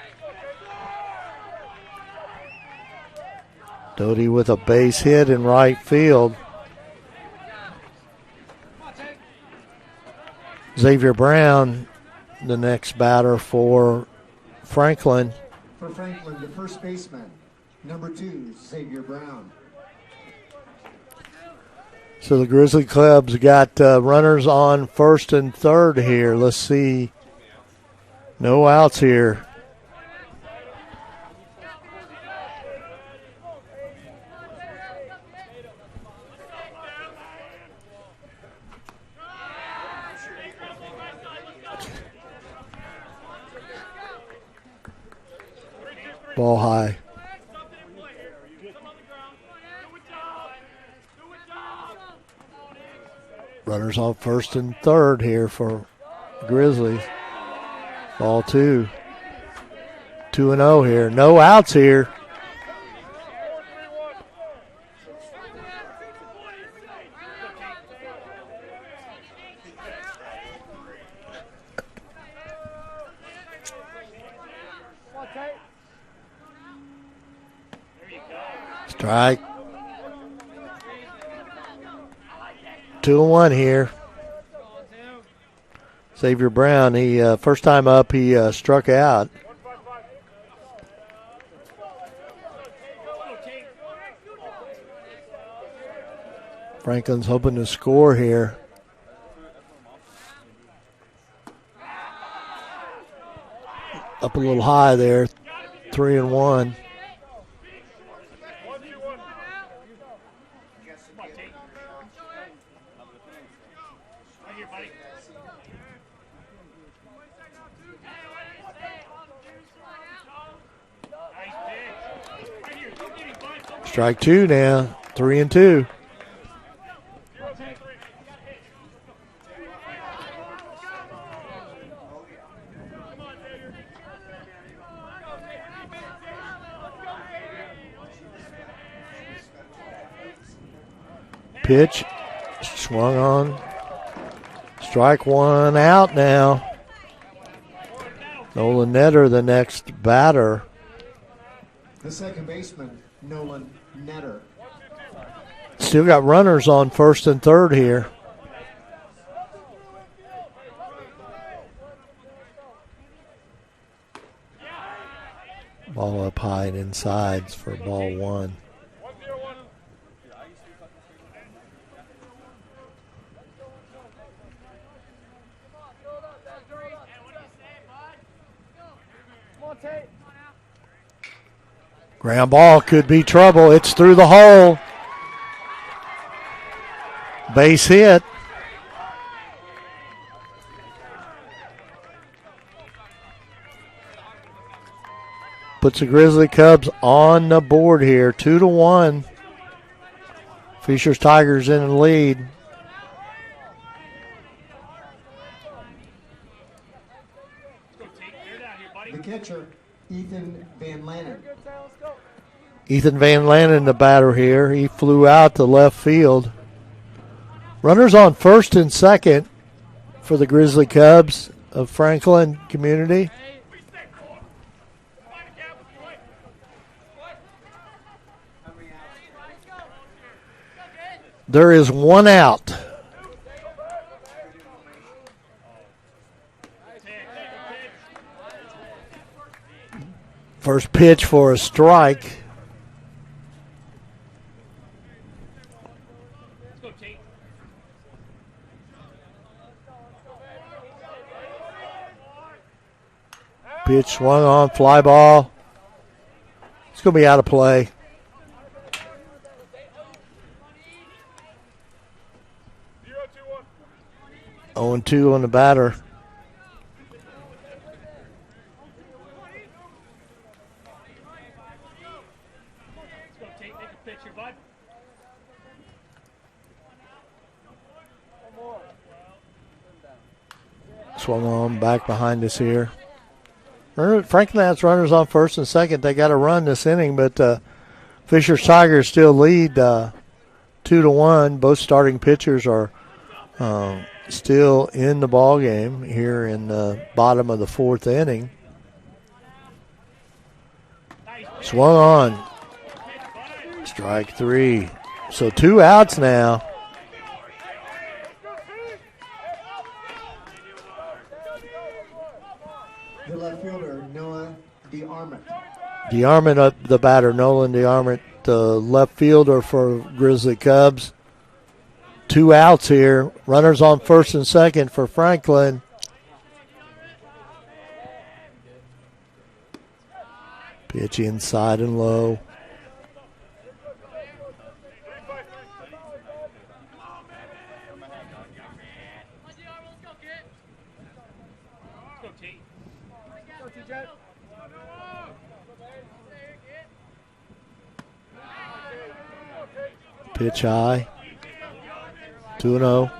Doty with a base hit in right field. Xavier Brown, the next batter for Franklin. For Franklin, the first baseman, number 2, Xavier Brown. So the Grizzly Club's got runners on first and third here. Let's see. No outs here. Ball high. Runners on first and third here for Grizzlies. Ball 2. 2-0 here. No outs here. Strike. 2-1 here. Xavier Brown, he first time up, he struck out. Franklin's hoping to score here. Up a little high there, 3-1. Strike 2 now, 3-2. Pitch, swung on. Strike 1, out now. Nolan Netter, the next batter. The second baseman, Nolan Netter. Still got runners on first and third here. Ball up high and inside for ball 1. Ground ball could be trouble. It's through the hole. Base hit. Puts the Grizzly Cubs on the board here, 2-1. Fisher's Tigers in the lead. The catcher, Ethan Van Lannen. Ethan Van Lannen, the batter here. He flew out to left field. Runners on first and second for the Grizzly Cubs of Franklin Community. There is one out. First pitch for a strike. Pitch swung on, fly ball. It's going to be out of play. 0-2 on the batter. Swung on, back behind us here. Franklin has runners on first and second. They got to run this inning, but Fisher's Tigers still lead 2-1. Both starting pitchers are still in the ball game here in the bottom of the fourth inning. Swung on. Strike three. So 2 outs now. The left fielder, Noah DeArmond. DeArmond, the batter, Nolan DeArmond, the left fielder for Grizzly Cubs. 2 outs here. Runners on first and second for Franklin. Pitch inside and low. Pitch high. 2-0.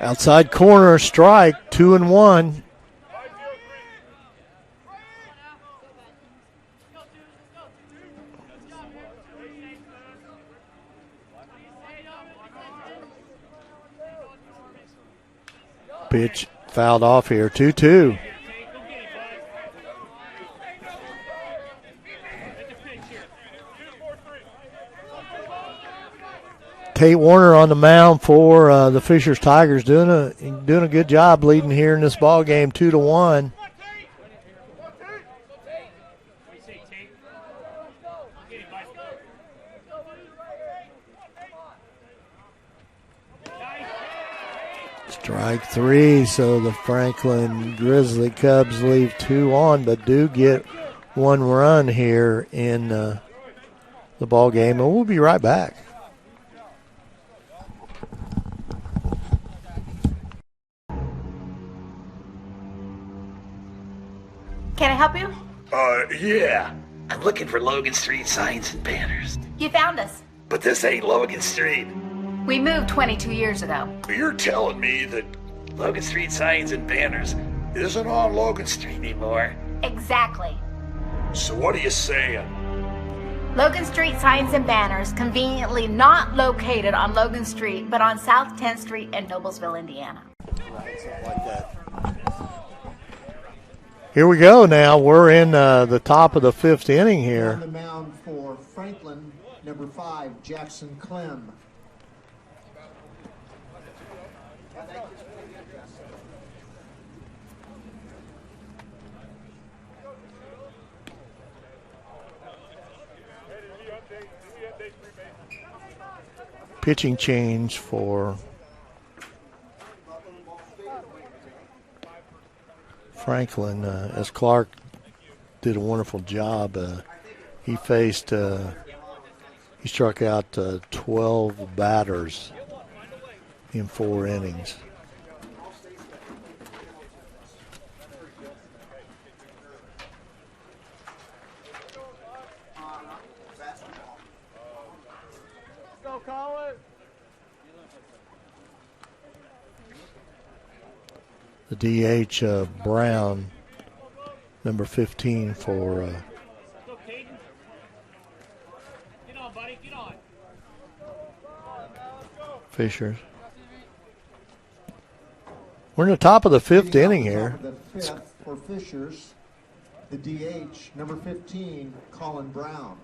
Outside corner strike, 2-1. Pitch fouled off here, 2-2. Tate Warner on the mound for the Fisher's Tigers, doing a good job leading here in this ball game, 2-1. Strike three, so the Franklin Grizzly Cubs leave 2 on, but do get 1 run here in the ball game, and we'll be right back. Can I help you? Yeah. I'm looking for Logan Street signs and banners. You found us. But this ain't Logan Street. We moved 22 years ago. You're telling me that Logan Street signs and banners isn't on Logan Street anymore? Exactly. So what are you saying? Logan Street signs and banners conveniently not located on Logan Street, but on South 10th Street in Noblesville, Indiana. Right, something like that. Here we go now. We're in the top of the 5th inning On here. the mound for Franklin, number 5, Jackson Clem. Pitching change for Franklin as Clark did a wonderful job. He struck out 12 batters in 4 innings. The DH, Brown, number 15 for Fishers. We're in the top of the 5th inning here. The 5th for Fishers, the DH, number 15, Colin Brown.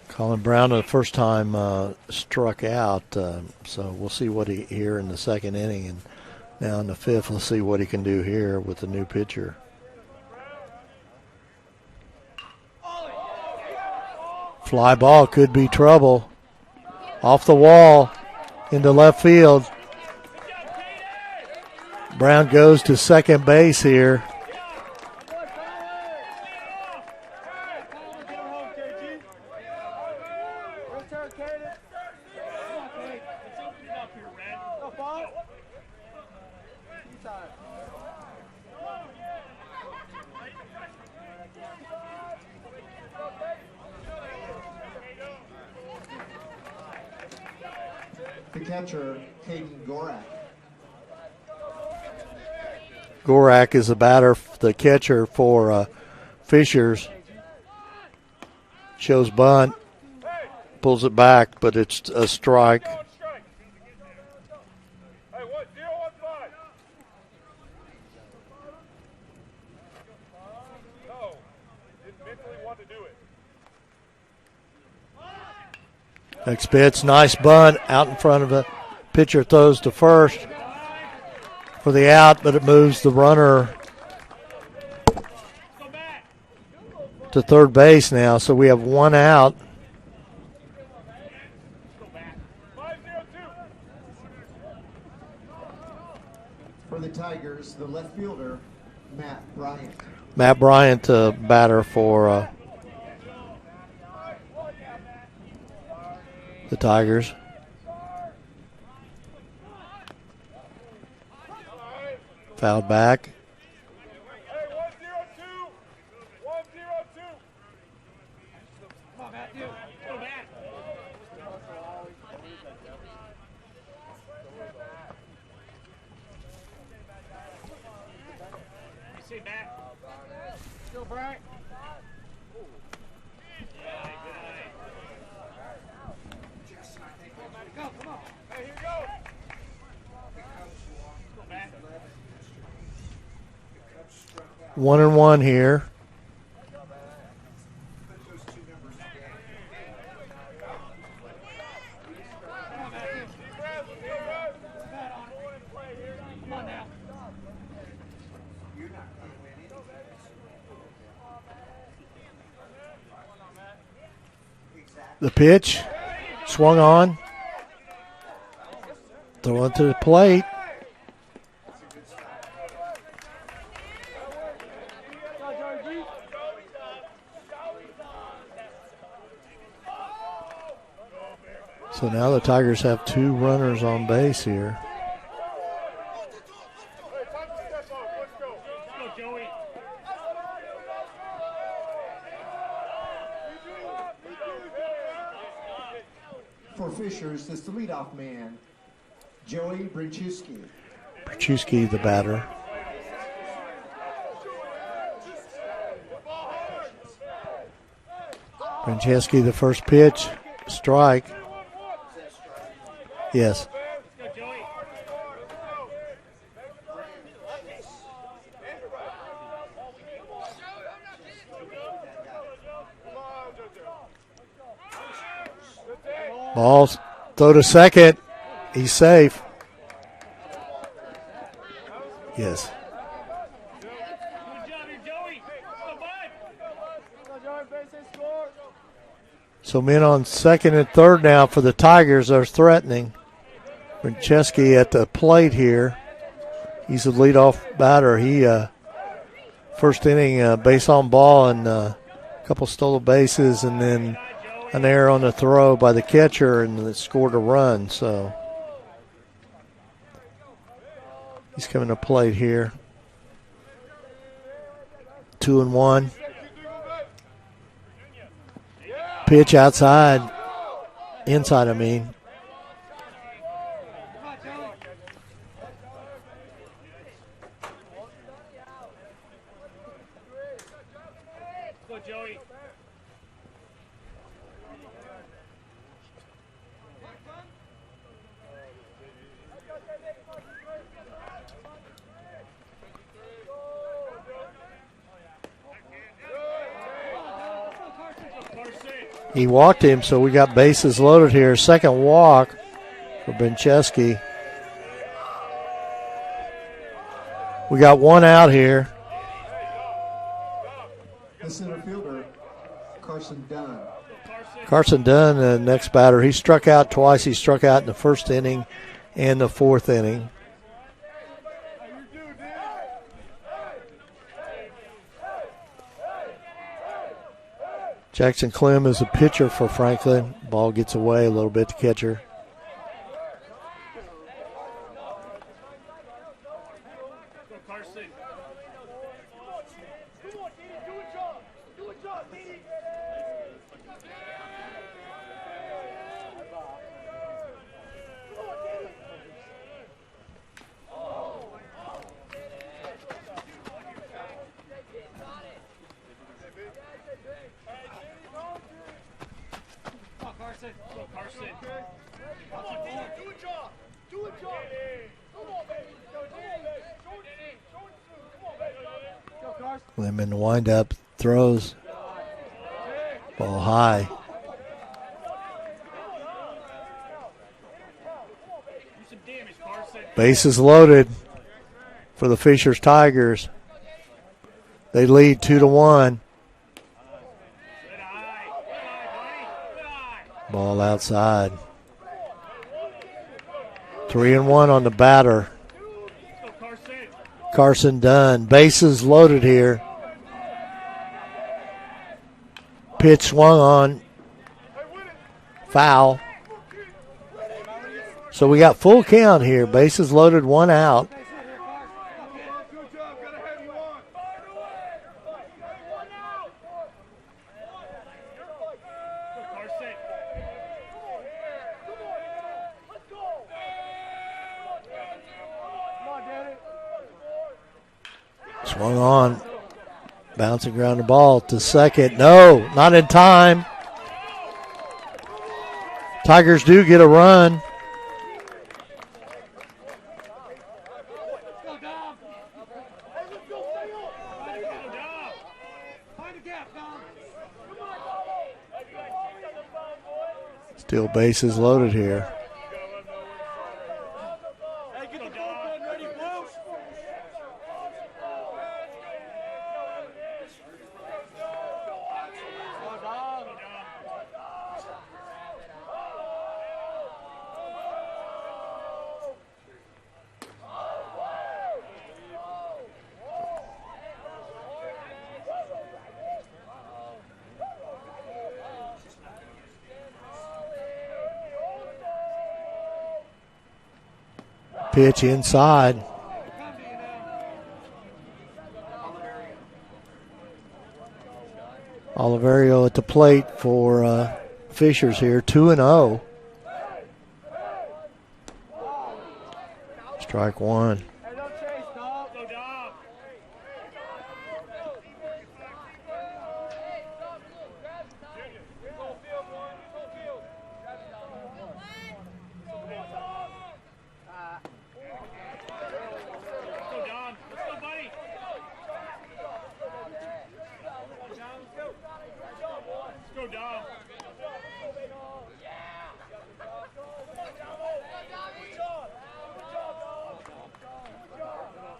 Colin Brown, the first time struck out, so we'll see what he here in the 2nd inning, and now in the 5th, let's see what he can do here with the new pitcher. Fly ball could be trouble. Off the wall into left field. Brown goes to second base here. The catcher, Caden Gorak. Gorak is the batter, the catcher for Fishers. Shows bunt, pulls it back, but it's a strike. Next pitch, nice bunt out in front of it. Pitcher throws to first for the out, but it moves the runner to third base now. So we have 1 out. For the Tigers, the left fielder, Matt Bryant. Matt Bryant, batter for the Tigers. Fouled back. One and one here. The pitch, swung on, throw it to the plate. So now the Tigers have 2 runners on base here. For Fishers, this is the leadoff man, Joey Brinchewski. Brinchewski, the batter. Brinchewski, the first pitch, strike. Yes. Balls, throw to second. He's safe. Yes. So men on second and third now for the Tigers are threatening. Brinchewski at the plate here. He's the leadoff batter. He first inning base on ball and a couple stolen bases, and then an error on the throw by the catcher, and it scored a run. So he's coming to plate here. 2-1. Pitch outside. Inside, I mean. He walked him, so we got bases loaded here. Second walk for Bencheski. We got one out here. The center fielder, Carson Dunn. Carson Dunn, the next batter. He struck out twice. He struck out in the first inning and the fourth inning. Jackson Clem is a pitcher for Franklin. Ball gets away a little bit, the catcher. Clem in the windup, throws. Ball high. Bases loaded for the Fishers Tigers. They lead 2-1. Ball outside. 3-1 on the batter. Carson Dunn. Bases loaded here. Pitch swung on. Foul. So we got full count here. Bases loaded, one out. Swung on. Bouncing ground the ball to second. No, not in time. Tigers do get a run. Still bases loaded here. Pitch inside. Oliverio at the plate for Fishers here, 2-0. Strike one.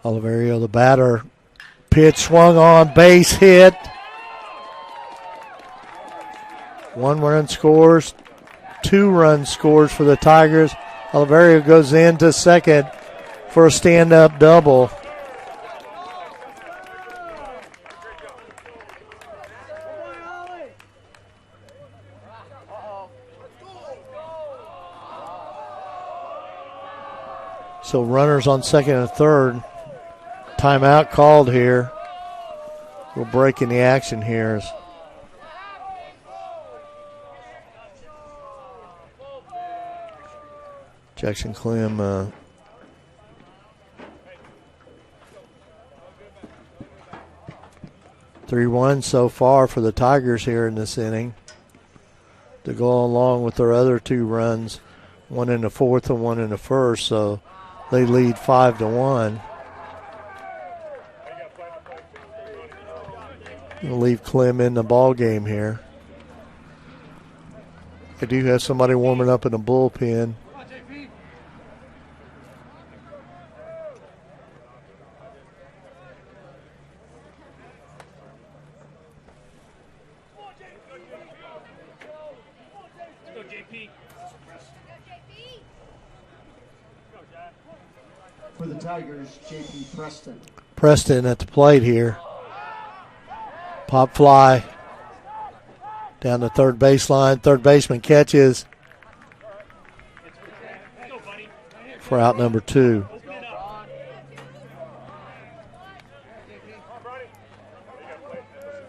Oliverio, the batter. Pitch swung on, base hit. 1 run scores, 2 run scores for the Tigers. Oliverio goes in to second for a stand-up double. So runners on second and third. Timeout called here. We're breaking the action here. Jackson Clem 3-1 so far for the Tigers here in this inning to go along with their other two runs, one in the fourth and one in the first, so they lead 5-1. We'll leave Clem in the ball game here. I do have somebody warming up in the bullpen. For the Tigers, J.P. Preston. Preston at the plate here. Pop fly down the third baseline. Third baseman catches for out number 2.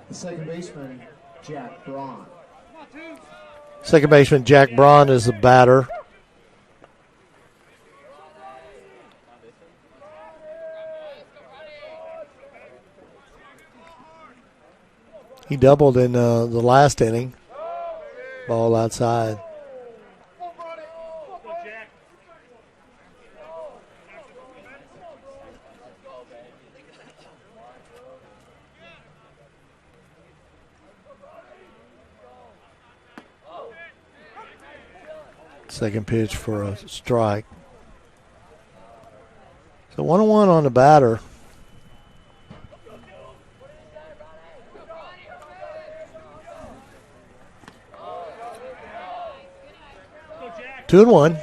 The second baseman, Jack Braun. Second baseman Jack Braun is the batter. He doubled in the last inning. Ball outside. Second pitch for a strike. So 1-1 on the batter. Two and one.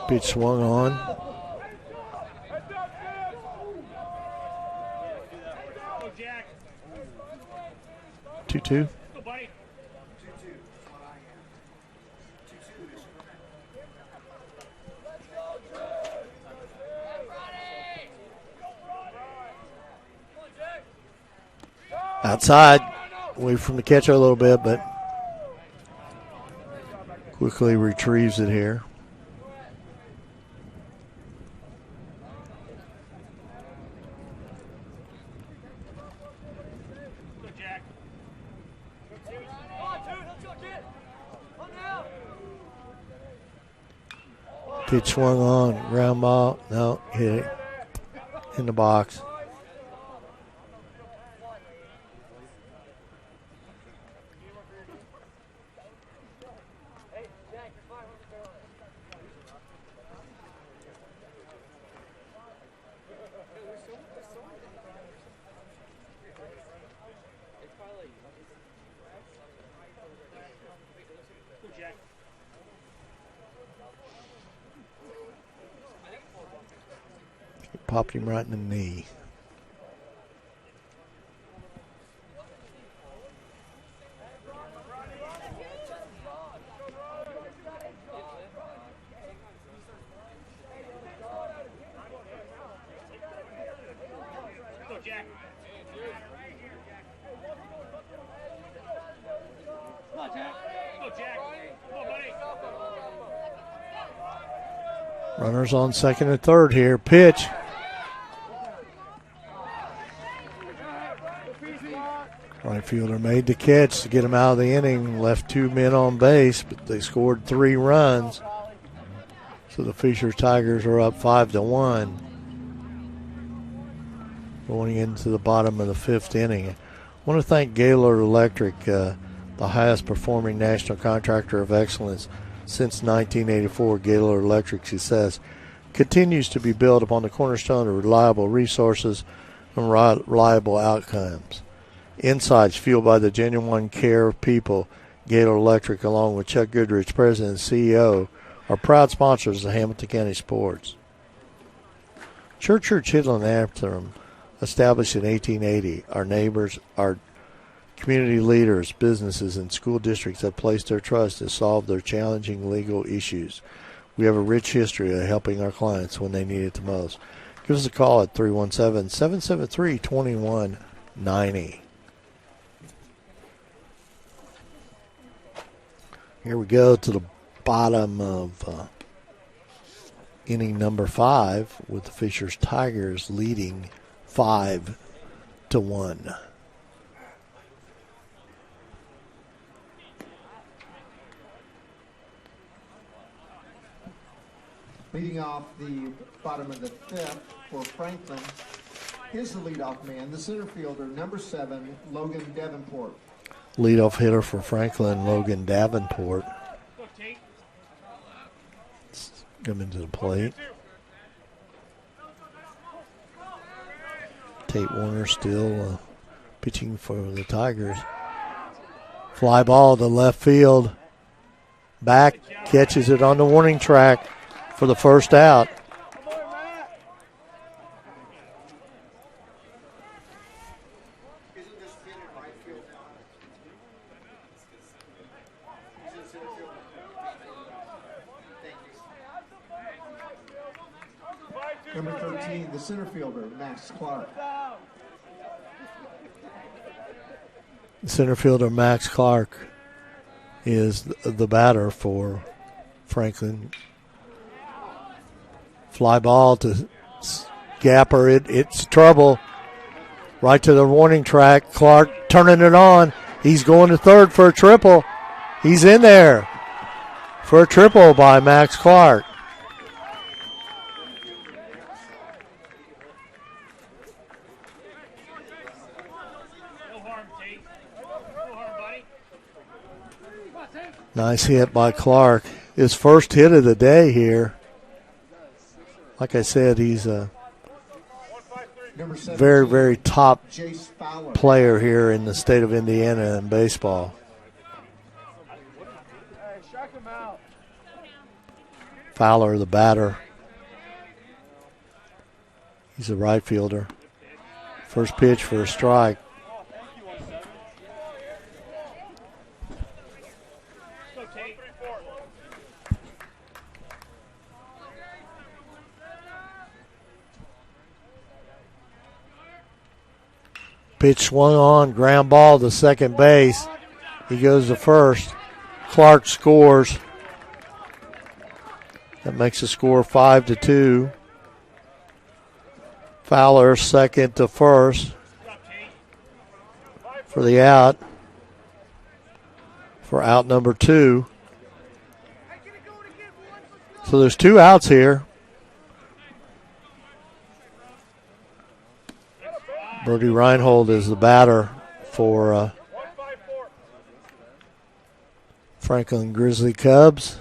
Pitch swung on. 2-2. Outside, away from the catcher a little bit, but quickly retrieves it here. Pitch swung on, ground ball, no, hit it in the box. Popped him right in the knee. Runners on second and third here. Pitch. Right fielder made the catch to get him out of the inning. Left 2 men on base, but they scored 3 runs. So the Fisher Tigers are up 5-1. Going into the bottom of the 5th inning. I want to thank Gaylord Electric, the highest performing national contractor of excellence since 1984. Gaylord Electric success continues to be built upon the cornerstone of reliable resources and reliable outcomes. Insights fueled by the genuine care of people. Gator Electric, along with Chuck Goodrich, President and CEO, are proud sponsors of Hamilton County Sports. Church Hitland Anthem, established in 1880. Our neighbors, our community leaders, businesses, and school districts have placed their trust to solve their challenging legal issues. We have a rich history of helping our clients when they need it the most. Give us a call at 317-773-2190. Here we go to the bottom of inning number 5 with the Fishers Tigers leading 5-1. Leading off the bottom of the 5th for Franklin is the leadoff man, the center fielder, number 7, Logan Davenport. Leadoff hitter for Franklin, Logan Davenport. Coming to the plate. Tate Warner still pitching for the Tigers. Fly ball to left field. Back, catches it on the warning track for the first out. Number 13, the center fielder, Max Clark. Center fielder Max Clark is the batter for Franklin. Fly ball to Gapper. It's trouble. Right to the warning track. Clark turning it on. He's going to third for a triple. He's in there for a triple by Max Clark. Nice hit by Clark. His first hit of the day here. Like I said, he's a very, very top player here in the state of Indiana in baseball. Fowler, the batter. He's a right fielder. First pitch for a strike. Pitch swung on, ground ball to second base. He goes to first. Clark scores. That makes the score 5-2. Fowler second to first for the out. For out number 2. So there's 2 outs here. Brody Reinhold is the batter for Franklin Grizzly Cubs.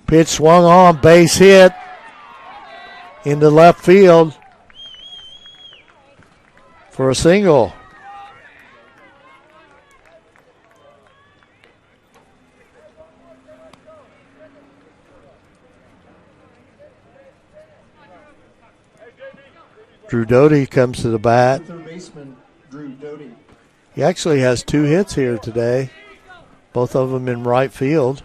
Pitch swung on, base hit into left field for a single. Drew Doty comes to the bat. Third baseman, Drew Doty. He actually has 2 hits here today, both of them in right field.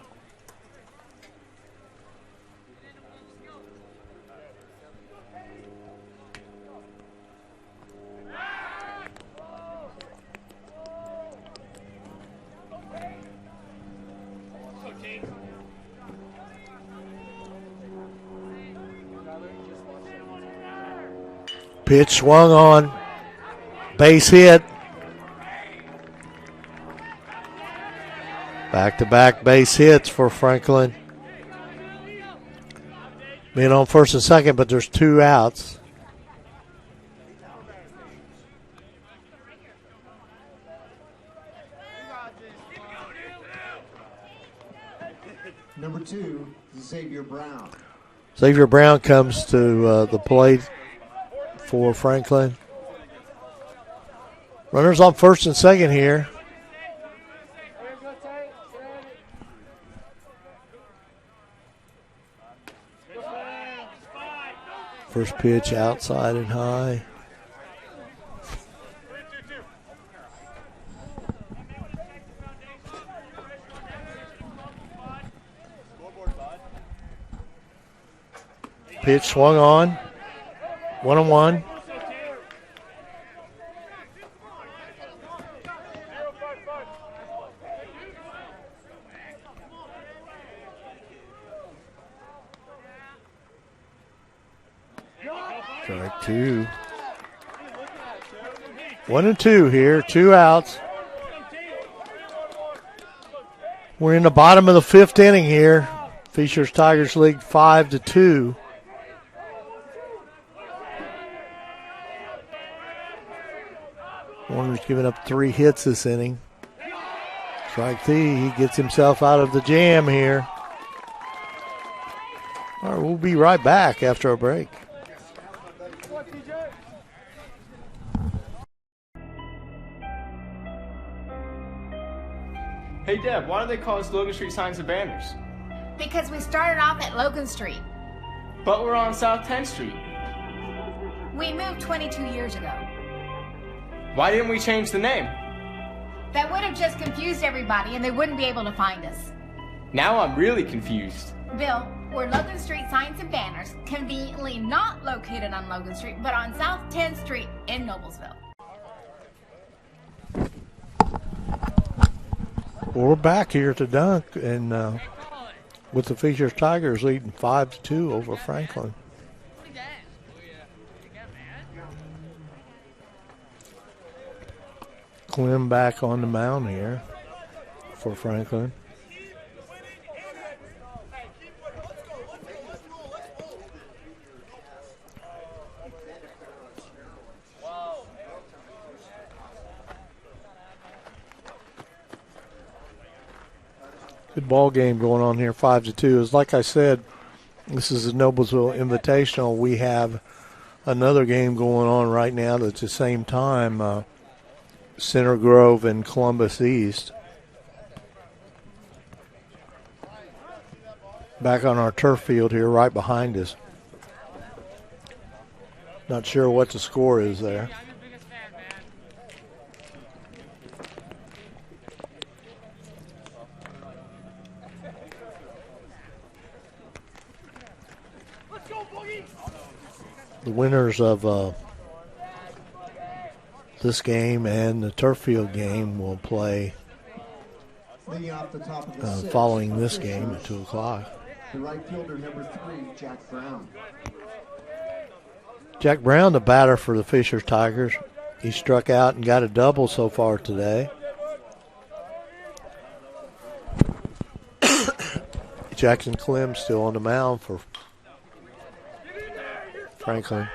Pitch swung on, base hit. Back-to-back base hits for Franklin. Being on first and second, but there's 2 outs. Number 2, Xavier Brown. Xavier Brown comes to the plate for Franklin. Runners on first and second here. First pitch outside and high. Pitch swung on. 1-1. Strike two. 1-2 here. 2 outs. We're in the bottom of the 5th inning here. Fishers Tigers lead 5-2. Warner's given up 3 hits this inning. Strike 3. He gets himself out of the jam here. All right, we'll be right back after a break. Hey Deb, why do they call us Logan Street Signs and Banners? Because we started off at Logan Street. But we're on South 10th Street. We moved 22 years ago. Why didn't we change the name? That would have just confused everybody and they wouldn't be able to find us. Now I'm really confused. Bill, we're Logan Street Signs and Banners, conveniently not located on Logan Street, but on South 10th Street in Noblesville. Well, we're back here to Dunk, and with the Fishers Tigers leading 5-2 over Franklin. Clem back on the mound here for Franklin. Good ball game going on here, 5-2. As like I said, this is the Noblesville Invitational. We have another game going on right now that's the same time. Center Grove and Columbus East. Back on our turf field here, right behind us. Not sure what the score is there. The winners of this game and the turf field game will play following this game at 2 o'clock. The right fielder, number 3, Jack Brown. Jack Brown, the batter for the Fishers Tigers. He struck out and got a double so far today. Jackson Clem still on the mound for Franklin.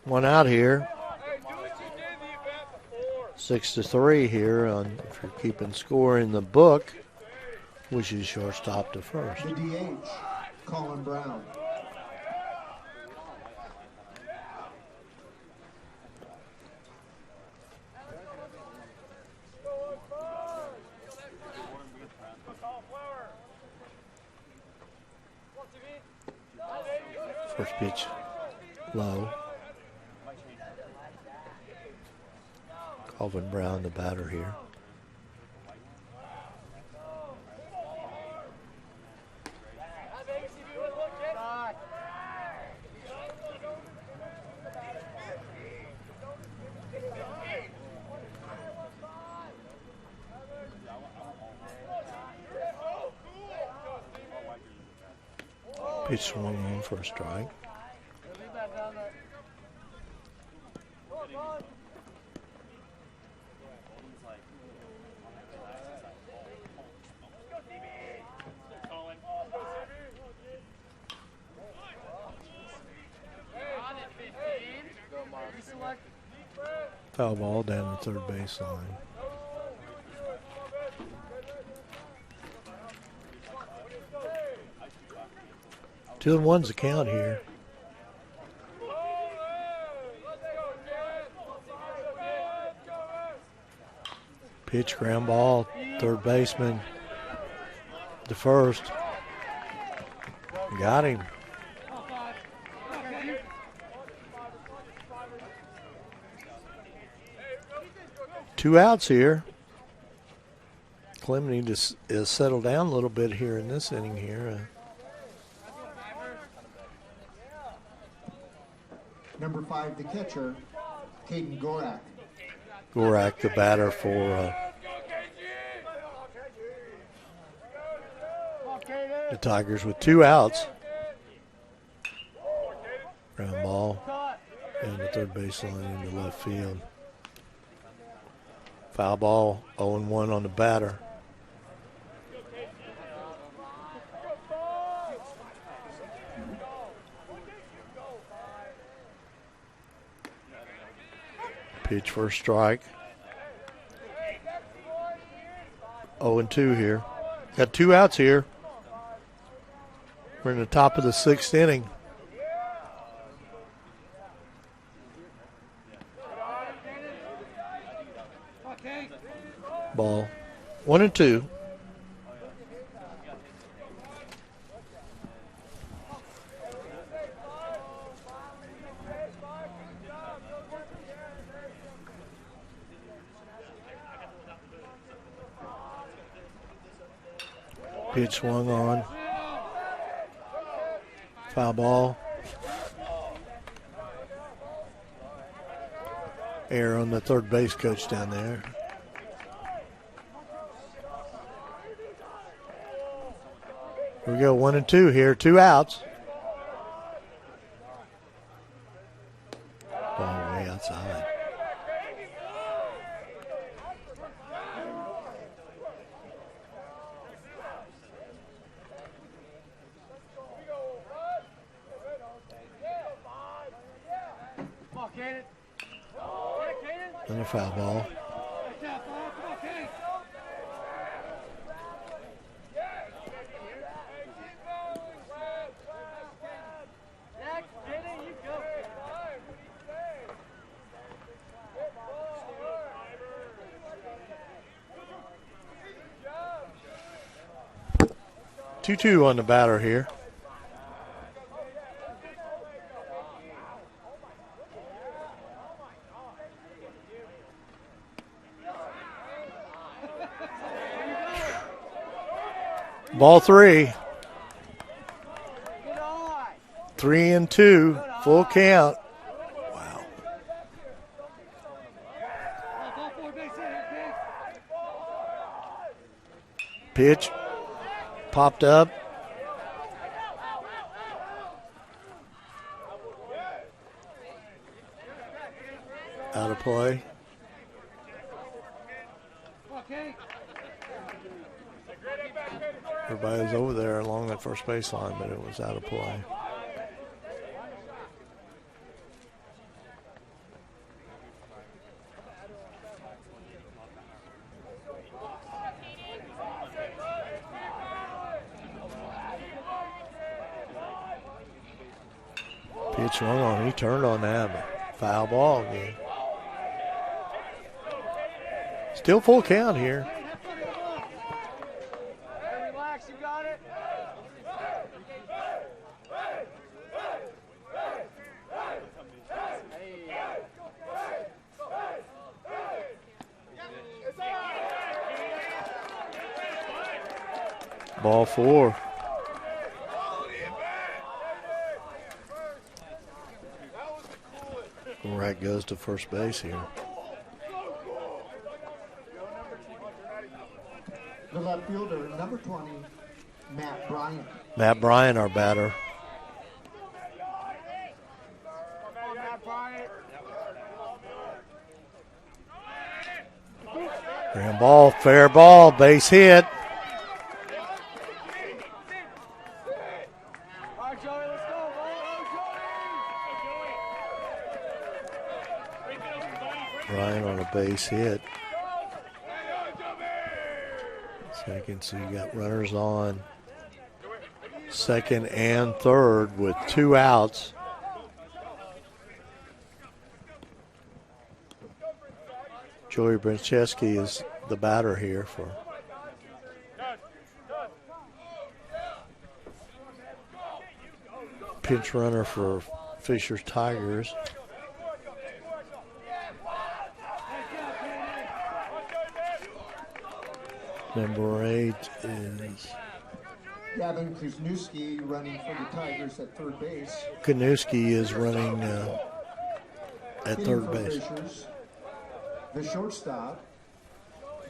One out here. 6-3 here on if you're keeping score in the book, which is shortstop to first. The DH, Colin Brown. First pitch low. Calvin Brown, the batter here. Pitch swung on for a strike. Foul ball down the third base line. Two and one's the count here. Pitch, ground ball, third baseman. The first. Got him. Two outs here. Clemeny just is settled down a little bit here in this inning here. Number 5, the catcher, Caden Gorak. Gorak, the batter for the Tigers with two outs. Ground ball down the third baseline into left field. Foul ball, 0-1 on the batter. Pitch for a strike. 0-2 here. Got two outs here. We're in the top of the sixth inning. Ball 1-2. Pitch swung on. Foul ball. Error on the third base coach down there. Here we go, 1-2 here, two outs. Ball way outside. And a foul ball. Two on the batter here. Ball three. 3-2, full count. Wow. Pitch popped up. Out of play. Everybody was over there along that first baseline, but it was out of play. Pitch swung on. He turned on that. Foul ball again. Still full count here. Relax, you got it. Ball four. Right goes to first base here. The left fielder, number 20, Matt Bryant. Matt Bryant, our batter. Ground ball, fair ball, base hit. Bryant on a base hit. Second, so you got runners on second and third with two outs. Joey Brancheski is the batter here for pinch runner for Fisher's Tigers. Number 8 is Gavin Kuzniewski running for the Tigers at third base. Kanuski is running at Hitting third for base. Fishers, the shortstop,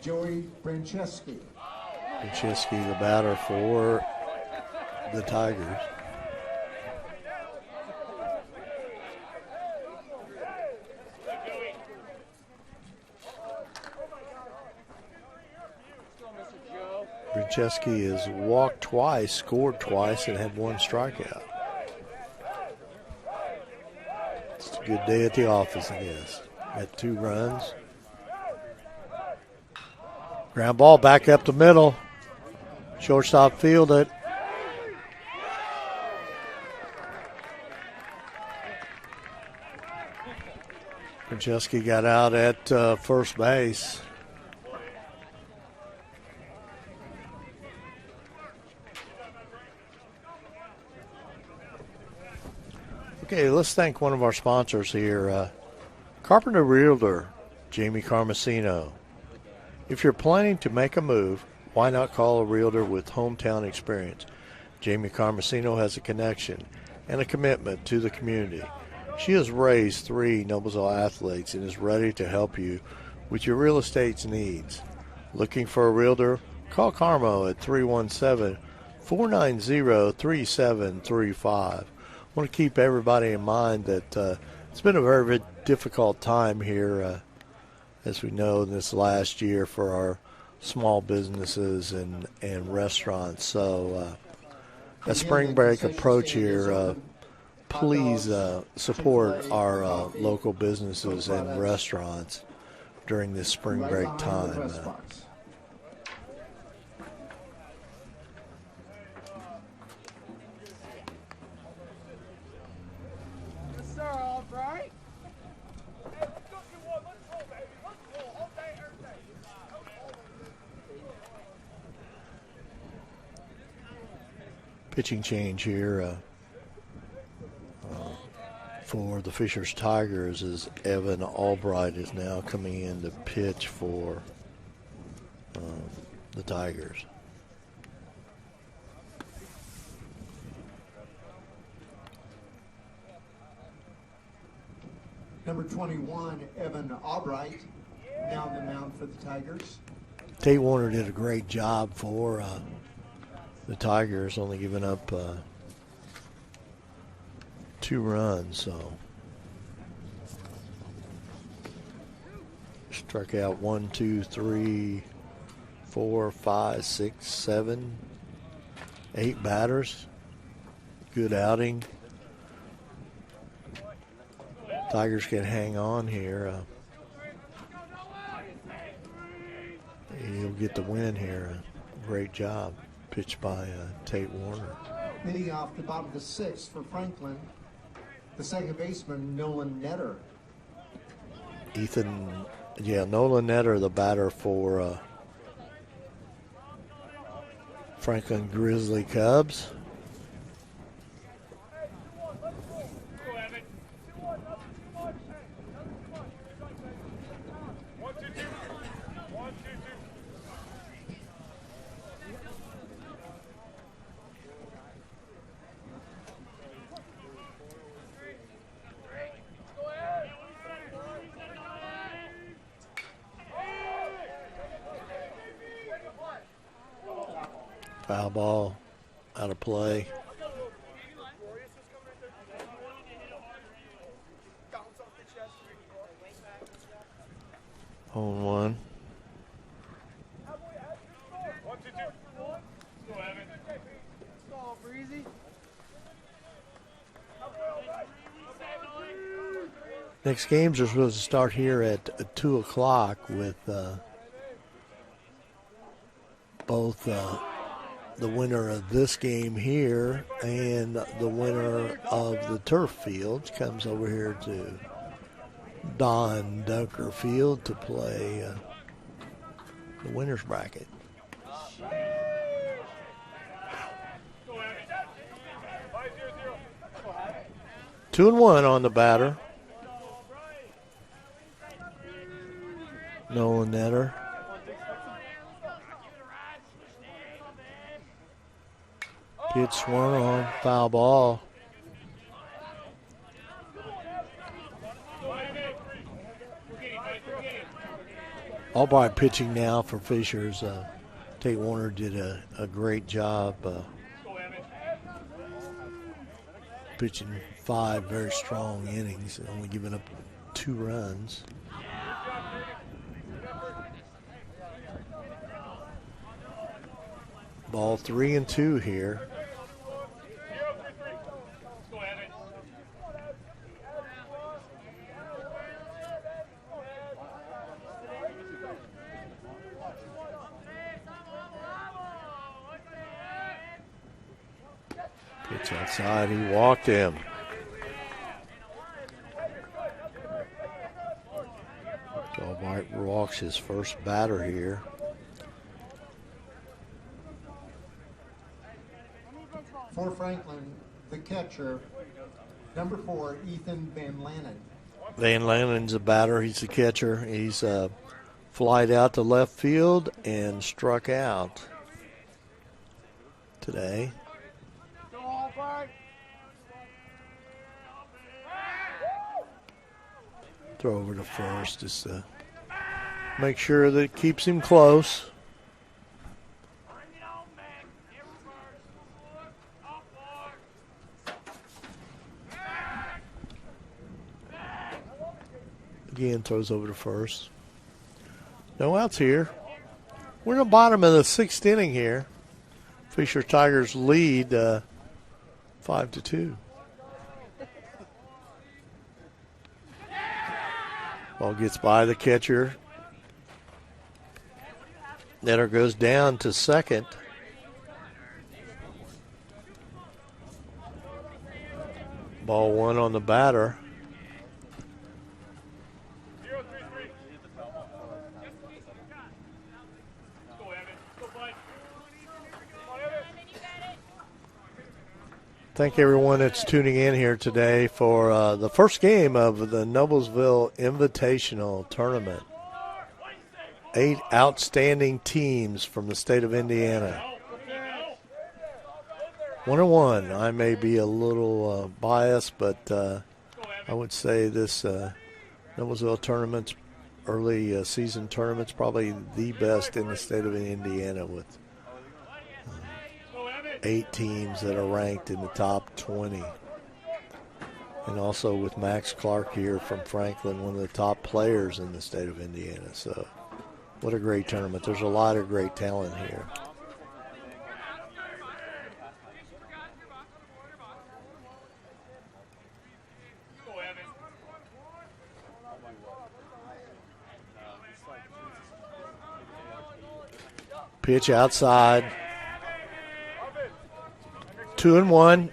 Joey Brancheski. Kaczynski, the batter for the Tigers. Brancheski has walked twice, scored twice, and had 1 strikeout. It's a good day at the office, I guess. Got 2 runs. Ground ball back up the middle. Shortstop field it. Brancheski got out at first base. Okay, let's thank one of our sponsors here. Carpenter Realtor, Jamie Carmesino. If you're planning to make a move, why not call a realtor with hometown experience? Jamie Carmesino has a connection and a commitment to the community. She has raised 3 Noblesville athletes and is ready to help you with your real estate needs. Looking for a realtor? Call Carmo at 317-490-3735. I want to keep everybody in mind that it's been a very, very difficult time here, as we know, this last year for our small businesses and restaurants. So as spring break approach here, please support our local businesses and restaurants during this spring break time. Pitching change here for the Fisher's Tigers as Evan Albright is now coming in to pitch for the Tigers. Number 21, Evan Albright, now on the mound for the Tigers. Tate Warner did a great job for the Tigers, only giving up 2 runs, so struck out 1, 2, 3, 4, 5, 6, 7, 8 batters. Good outing. Tigers can hang on here. He'll get the win here. Great job. Pitched by Tate Warner. Hitting off the bottom of the 6th for Franklin, the second baseman, Nolan Netter. Nolan Netter, the batter for Franklin Grizzly Cubs. Foul ball, out of play. On 1. Next games are supposed to start here at 2 o'clock with both the winner of this game here and the winner of the turf fields comes over here to Don Dunker Field to play the winner's bracket. 2-1 on the batter. Nolan Netter. Pitch swung on, foul ball. Albright pitching now for Fishers. Tate Warner did a great job pitching 5 very strong innings, only giving up 2 runs. Ball 3-2 here. Pitch outside, he walked him. Albright walks his first batter here. For Franklin, the catcher, number 4, Ethan Van Lannen. Van Lannen's a batter. He's the catcher. He's flied out to left field and struck out today. Throw over to first just to make sure that it keeps him close. Again, throws over to first. No outs here. We're in the bottom of the 6th inning here. Fisher Tigers lead 5-2. Ball gets by the catcher. Netter goes down to second. Ball 1 on the batter. Thank everyone that's tuning in here today for the first game of the Noblesville Invitational Tournament. 8 outstanding teams from the state of Indiana. 1-1. I may be a little biased, but I would say this Noblesville tournament's early season tournament's probably the best in the state of Indiana, with 8 teams that are ranked in the top 20. And also with Max Clark here from Franklin, one of the top players in the state of Indiana. So what a great tournament. There's a lot of great talent here. Pitch outside. 2-1.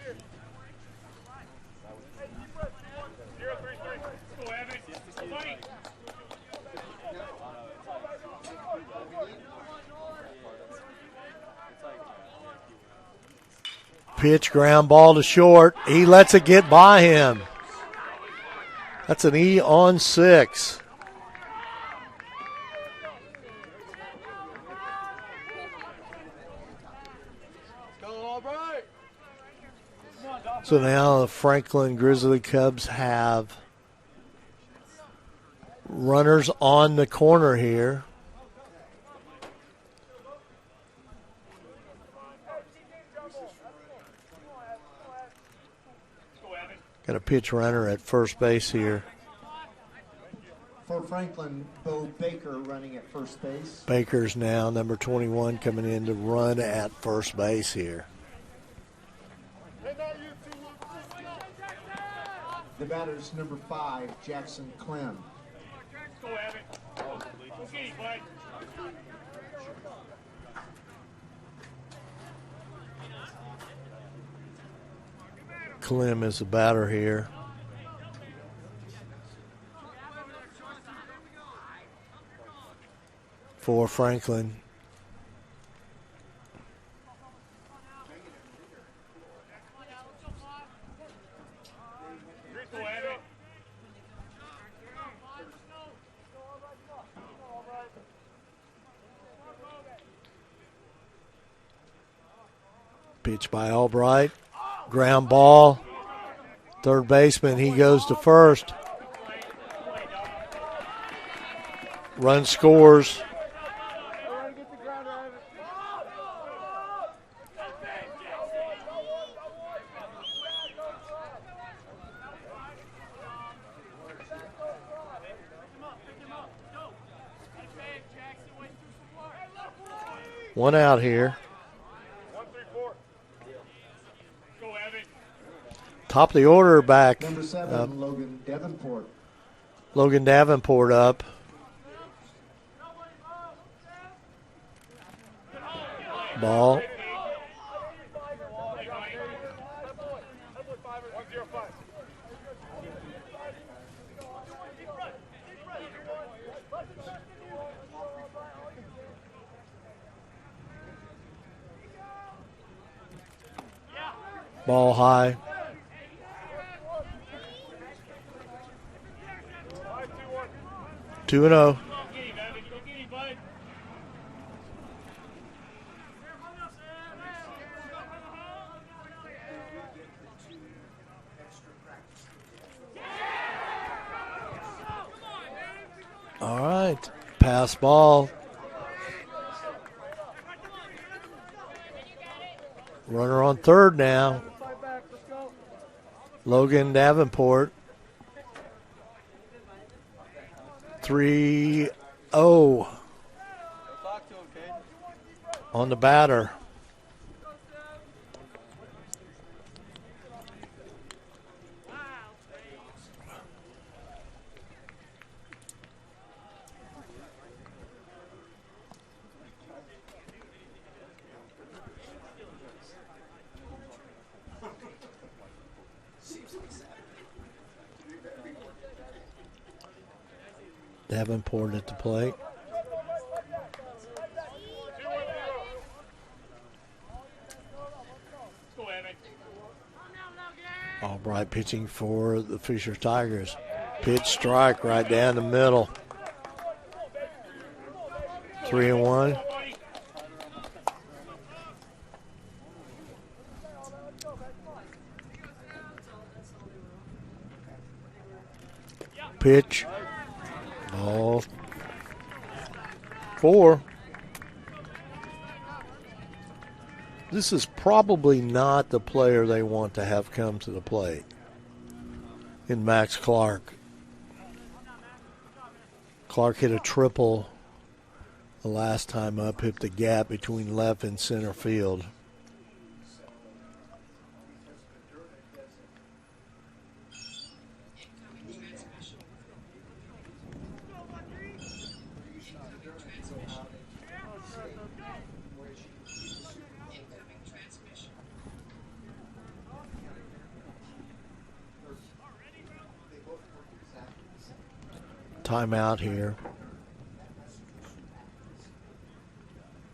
Pitch, ground ball to short. He lets it get by him. That's an E on 6. So now the Franklin Grizzly Cubs have runners on the corner here. Got a pitch runner at first base here. For Franklin, Bo Baker running at first base. Baker's now number 21 coming in to run at first base here. The batter's number 5, Jackson Clem. Clem is the batter here. for Franklin. Pitch by Albright. Ground ball. Third baseman, he goes to first. Run scores. One out here. Top of the order back. Number 7, Logan Davenport. Logan Davenport up. Ball. Ball high. Two and 0. All right, pass ball. Runner on third now. Logan Davenport. 3-0 on the batter. Davenport at the plate. Albright pitching for the Fisher Tigers. Pitch strike right down the middle. 3-1. Pitch. Ball 4. This is probably not the player they want to have come to the plate in Max Clark. Clark hit a triple the last time up, hit the gap between left and center field. Timeout here.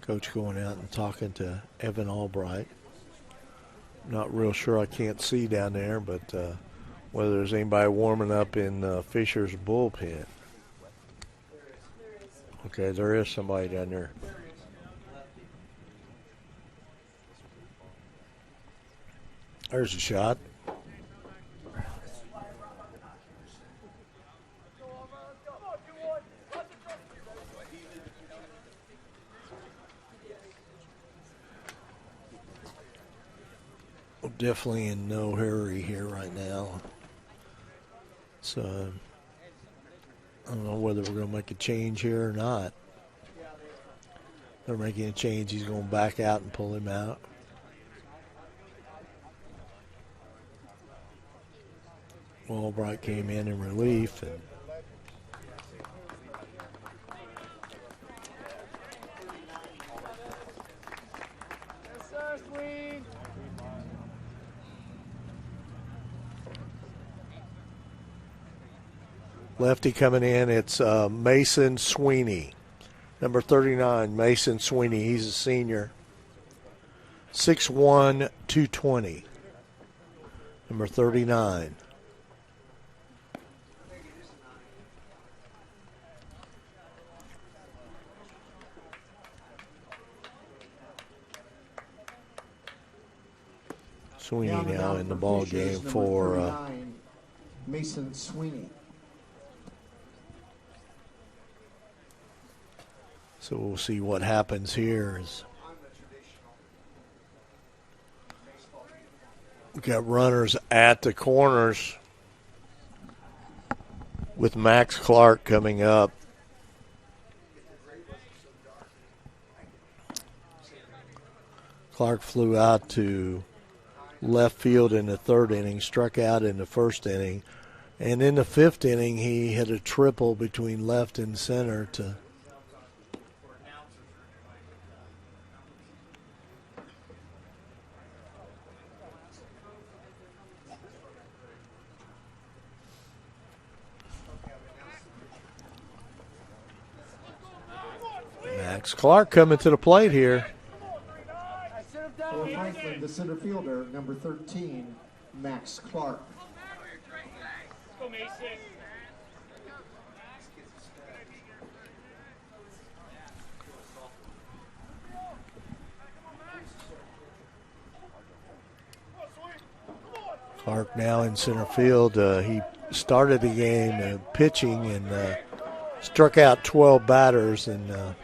Coach going out and talking to Evan Albright. Not real sure, I can't see down there, but whether there's anybody warming up in Fisher's bullpen. Okay, there is somebody down there. There's a shot. Definitely in no hurry here right now. So I don't know whether we're going to make a change here or not. They're making a change. He's going to back out and pull him out. Albright came in relief. And lefty coming in, it's Mason Sweeney, Number 39, Mason Sweeney. He's a senior. 6'1", 220. Number 39. Sweeney now in the ball game for Mason Sweeney. So we'll see what happens here. We've got runners at the corners with Max Clark coming up. Clark flew out to left field in the third inning, struck out in the first inning, and in the fifth inning he hit a triple between left and center to Max Clark coming to the plate here. For Franklin, the center fielder, number 13, Max Clark. Go, Mason. Clark now in center field. He started the game pitching and struck out 12 batters, and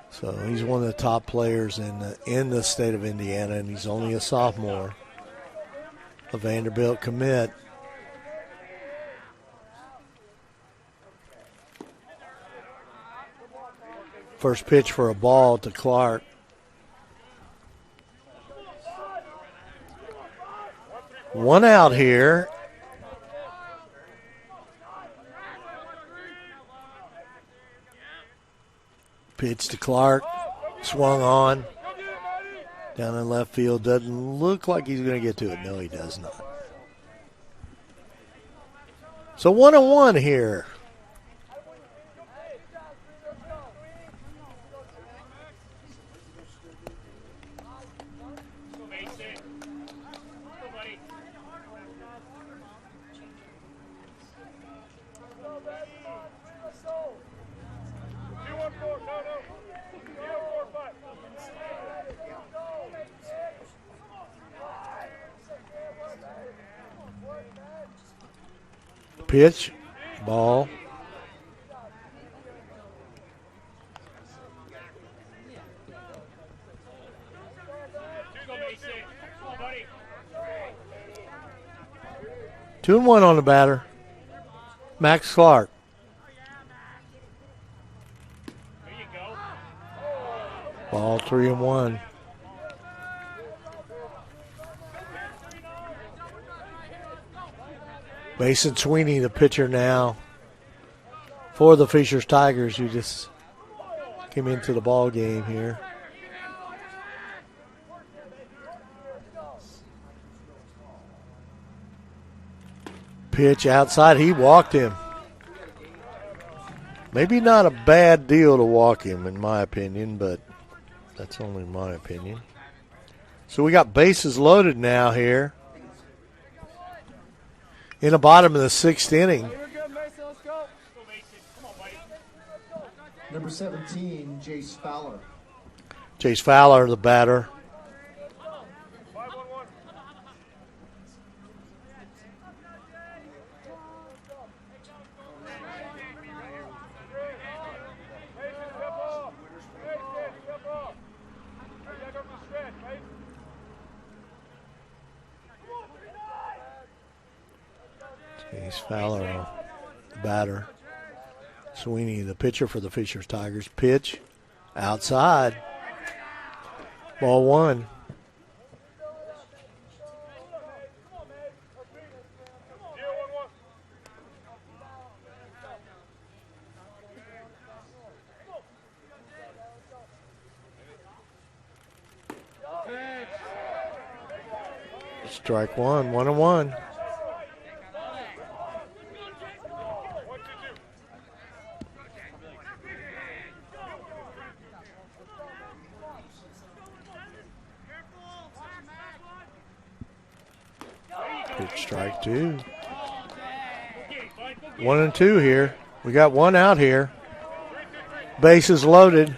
so he's one of the top players in the state of Indiana, and he's only a sophomore. A Vanderbilt commit. First pitch for a ball to Clark. One out here. Pitch to Clark. Swung on. Down in left field. Doesn't look like he's going to get to it. No, he does not. So 1-1 here. Pitch, ball. Two and one on the batter. Max Clark. Ball 3-1. Mason Sweeney, the pitcher now for the Fishers Tigers, who just came into the ball game here. Pitch outside, he walked him. Maybe not a bad deal to walk him, in my opinion, but that's only my opinion. So we got bases loaded now here in the bottom of the sixth inning. Number 17, Jace Fowler. Jace Fowler, the batter. Jace Fowler, the batter. Sweeney, the pitcher for the Fishers Tigers. Pitch outside. Ball one. Strike one, 1-1. Pitch strike two. 1 and 2 here. We got one out here. Bases loaded.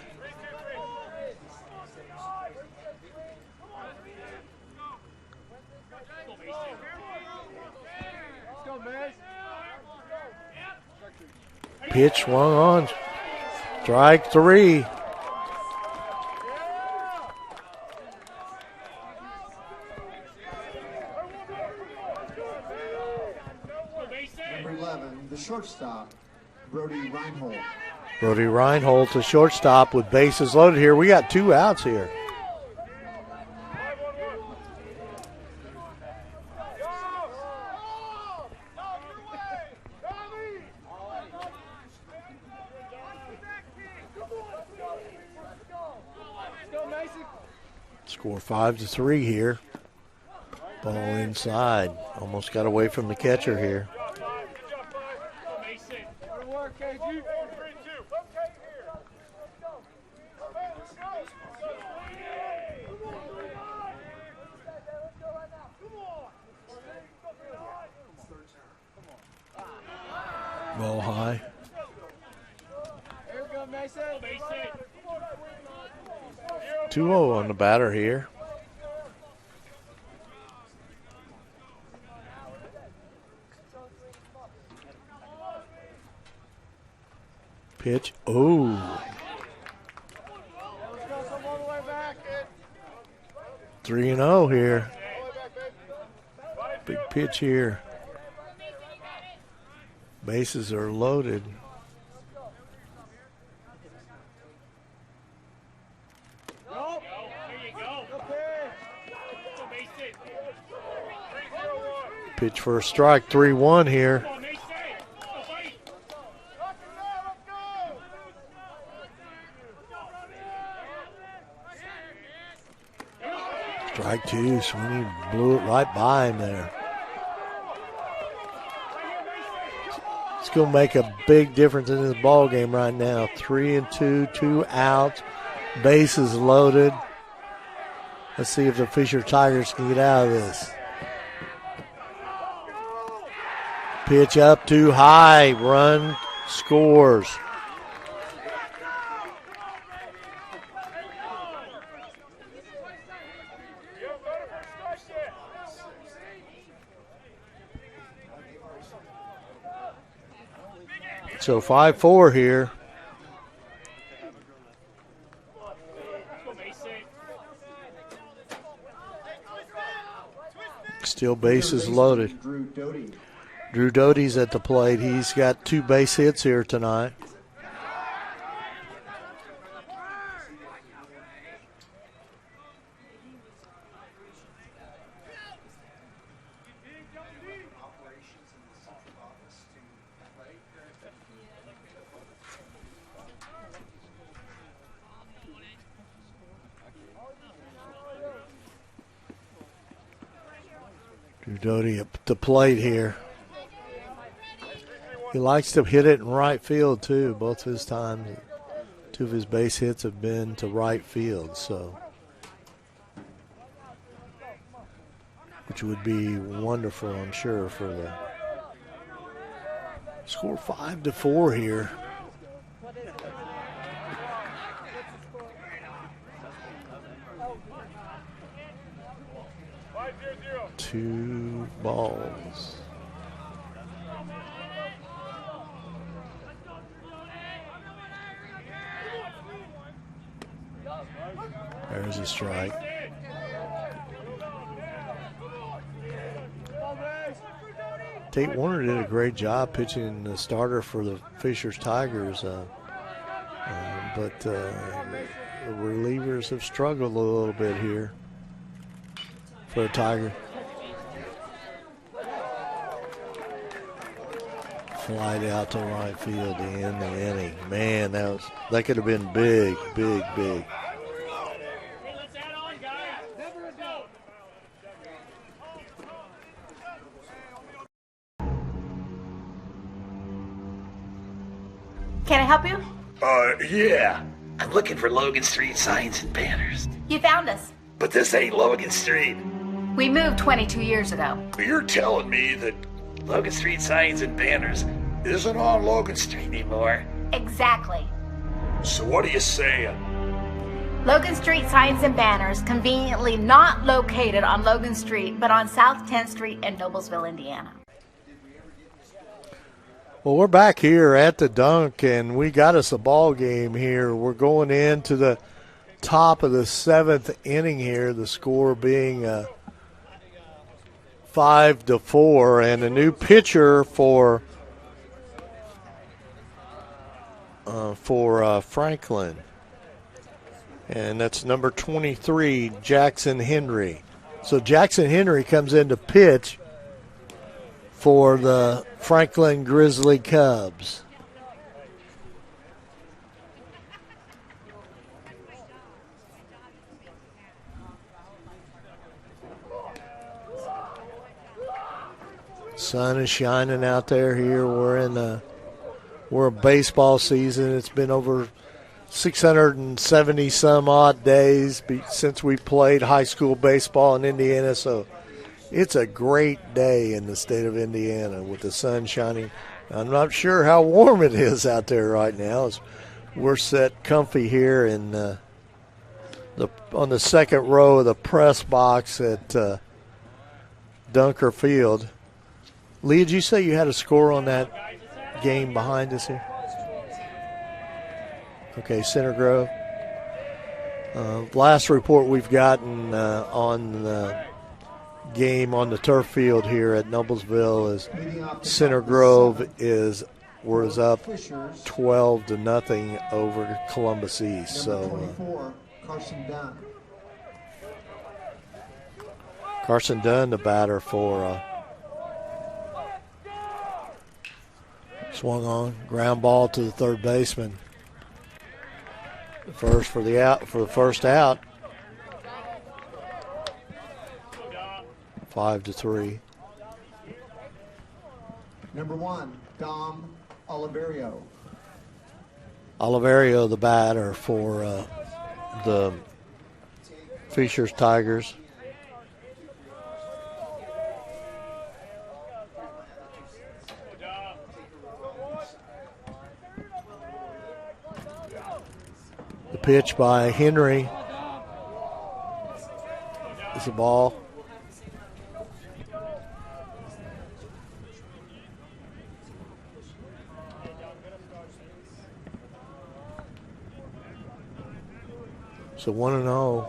Pitch swung on. Strike three. Number 11, the shortstop, Brody Reinhold. Brody Reinhold to shortstop with bases loaded here. We got 2 outs here. Score 5-3 here. Ball inside. Almost got away from the catcher here. Ball high. 2-0 on the batter here. Pitch. Oh. 3-0 here. Big pitch here. Bases are loaded. Pitch for a strike, 3-1 here. Strike two, Sweeney blew it right by him there. It's going to make a big difference in this ball game right now. 3-2, 2 outs, bases loaded. Let's see if the Fisher Tigers can get out of this. Pitch up too high, run scores. So 5-4 here. Still bases loaded. Drew Doty's at the plate. He's got 2 base hits here tonight. Drew Doty at the plate here. He likes to hit it in right field, too. Both of his times, 2 of his base hits have been to right field, so. Which would be wonderful, I'm sure, for the score 5-4 here. Two balls. There's a strike. Tate Warner did a great job pitching the starter for the Fishers Tigers, but the relievers have struggled a little bit here for a Tiger. Flight out to right field to end the inning. Man, that could have been big, big, big. Can I help you? Yeah. I'm looking for Logan Street signs and banners. You found us. But this ain't Logan Street. We moved 22 years ago. You're telling me that Logan Street Signs and Banners isn't on Logan Street anymore? Exactly. So what are you saying? Logan Street Signs and Banners conveniently not located on Logan Street, but on South 10th Street in Noblesville, Indiana. Well, we're back here at the Dunk, and we got us a ball game here. We're going into the top of the 7th inning here, the score being 5-4, and a new pitcher for Franklin, and that's number 23, Jackson Henry. So Jackson Henry comes in to pitch for the Franklin Grizzly Cubs. Sun is shining out there here. We're in baseball season. It's been over 670 some odd days since we played high school baseball in Indiana, so it's a great day in the state of Indiana with the sun shining. I'm not sure how warm it is out there right now. We're set comfy here in on the second row of the press box at Dunker Field. Lee, did you say you had a score on that game behind us here? Okay, Center Grove. Last report we've gotten on the game on the turf field here at Noblesville is Center Grove was up 12-0 over Columbus East. So 24, Carson Dunn. Carson Dunn, the batter for swung on, ground ball to the third baseman. The first for the first out. 5-3. Number 1, Dom Oliverio. Oliverio, the batter for the Fishers Tigers. The pitch by Henry is a ball. So 1-0.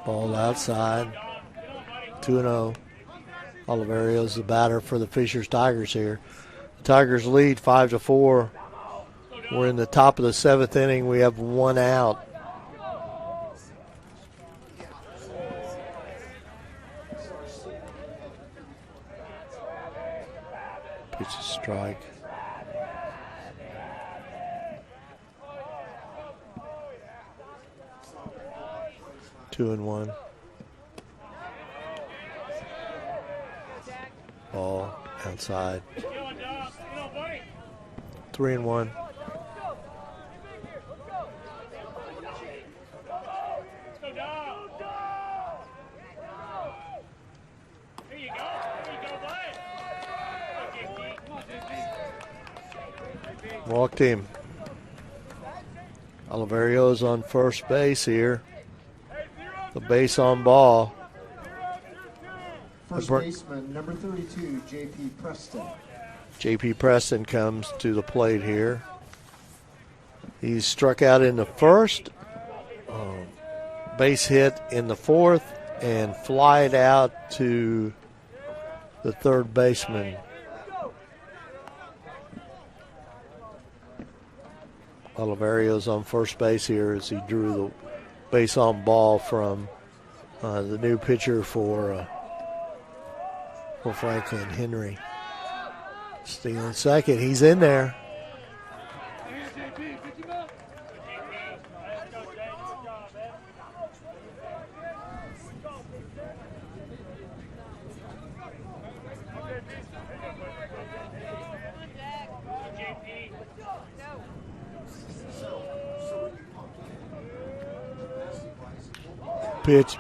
Ball outside. 2-0. Oliverio's the batter for the Fishers Tigers here. The Tigers lead 5-4. We're in the top of the 7th inning. We have one out. Pitch a strike. Two and one. Ball outside. 3-1. Walked him. Oliverio's on first base here. The base on ball. First baseman, number 32, J.P. Preston. J.P. Preston comes to the plate here. He's struck out in the first, base hit in the fourth, and flied out to the third baseman. Oliverio's on first base here as he drew the base on ball from the new pitcher for Franklin, Henry. Stealing second. He's in there. pitch.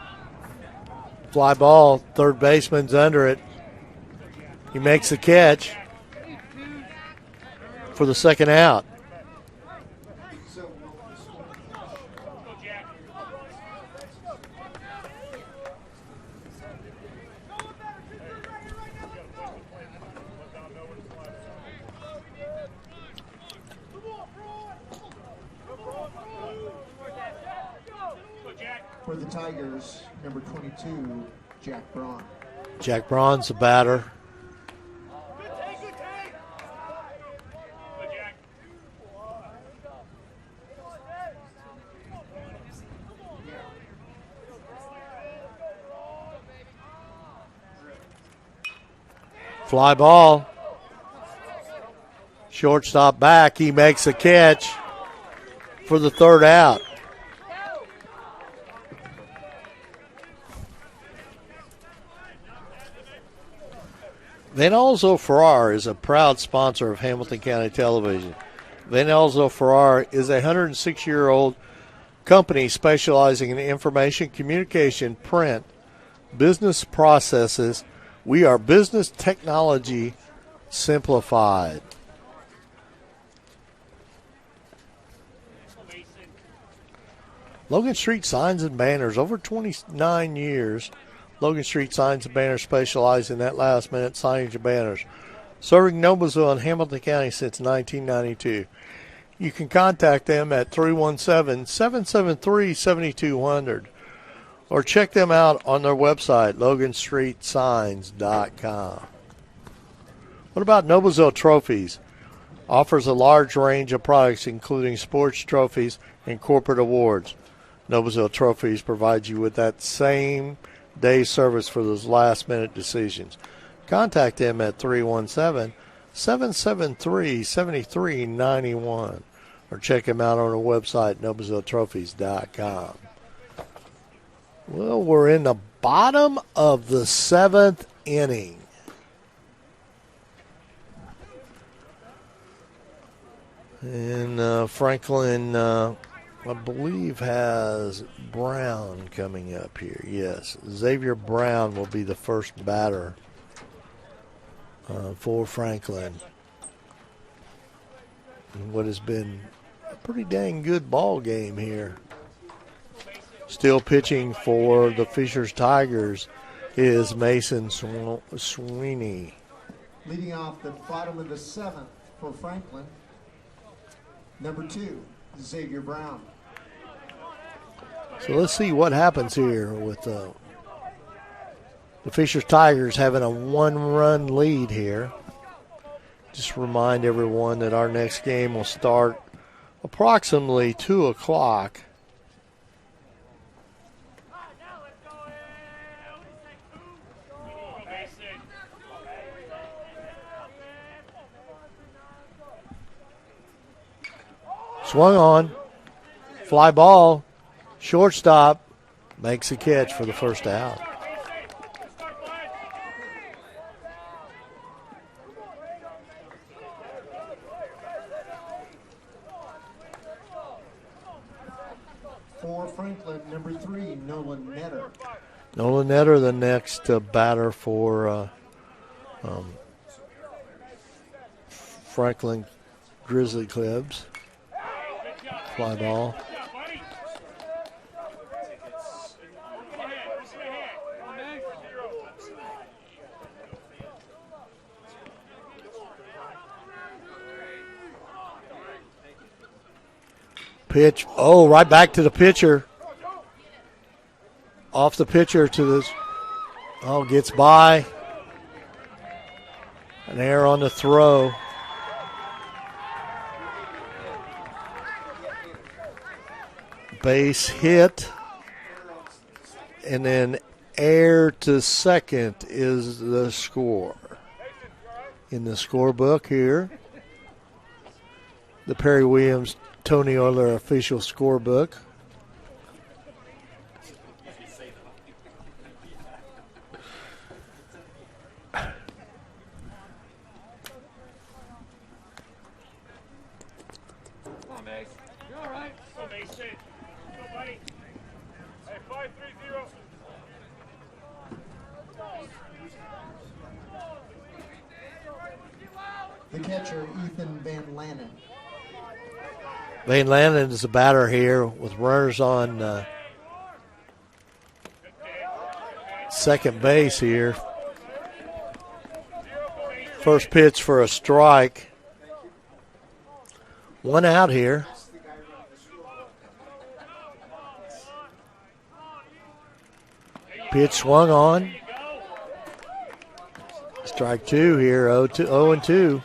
Fly ball. Third baseman's under it. He makes the catch for the second out. For the Tigers, number 22, Jack Braun. Jack Braun's the batter. Fly ball. Shortstop back. He makes a catch for the third out. Van Alzo Farrar is a proud sponsor of Hamilton County Television. Van Alzo Farrar is a 106-year-old company specializing in information communication, print, business processes. We are business technology simplified. Logan Street Signs and Banners, over 29 years. Logan Street Signs and Banners specialize in that last-minute signage of banners, serving Noblesville and Hamilton County since 1992. You can contact them at 317-773-7200 or check them out on their website, loganstreetsigns.com. What about Noblesville Trophies? Offers a large range of products, including sports trophies and corporate awards. Noblesville Trophies provides you with that same day service for those last-minute decisions. Contact them at 317-773-7391 or check them out on our website, noblesvilletrophies.com. Well, we're in the bottom of the seventh inning. And Franklin, I believe, has Brown coming up here. Yes, Xavier Brown will be the first batter for Franklin. And what has been a pretty dang good ball game here. Still pitching for the Fishers Tigers is Mason Sweeney. Leading off the bottom of the seventh for Franklin, number 2, Xavier Brown. So let's see what happens here with the Fishers Tigers having a 1-run lead here. Just remind everyone that our next game will start approximately 2 o'clock. Swung on, fly ball, shortstop makes a catch for the first out. For Franklin, number 3, Nolan Netter. Nolan Netter, the next batter for Franklin Grizzly Clubs. Fly ball. Pitch. Oh, right back to the pitcher. Off the pitcher to this. Oh, gets by. An error on the throw. Base hit. And then error to second is the score. In the scorebook here, the Perry Williams Tony Euler official scorebook. Come on, Mace. You all right? Go, Mace. Go, buddy. Hey, 5-3-0. The catcher, Ethan Van Lannen. Van Lannen is the batter here with runners on second base here. First pitch for a strike. One out here. Pitch swung on. Strike two here, 0-2.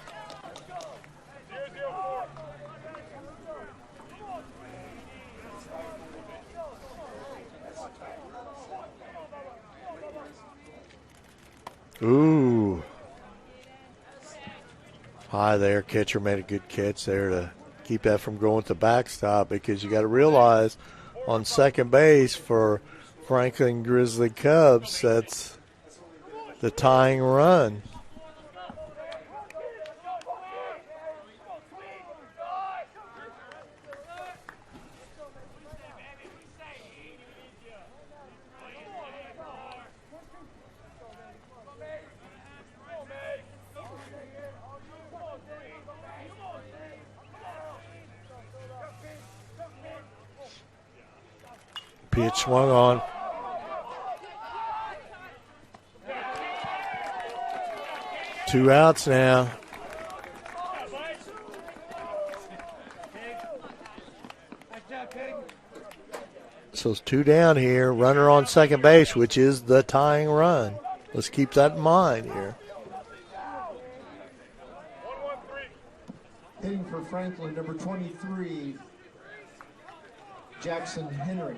Ooh. High there. Catcher made a good catch there to keep that from going to backstop, because you got to realize on second base for Franklin Grizzly Cubs, that's the tying run. Pitch swung on. Two outs now. So it's two down here. Runner on second base, which is the tying run. Let's keep that in mind here. Hitting for Franklin, number 23, Jackson Henry.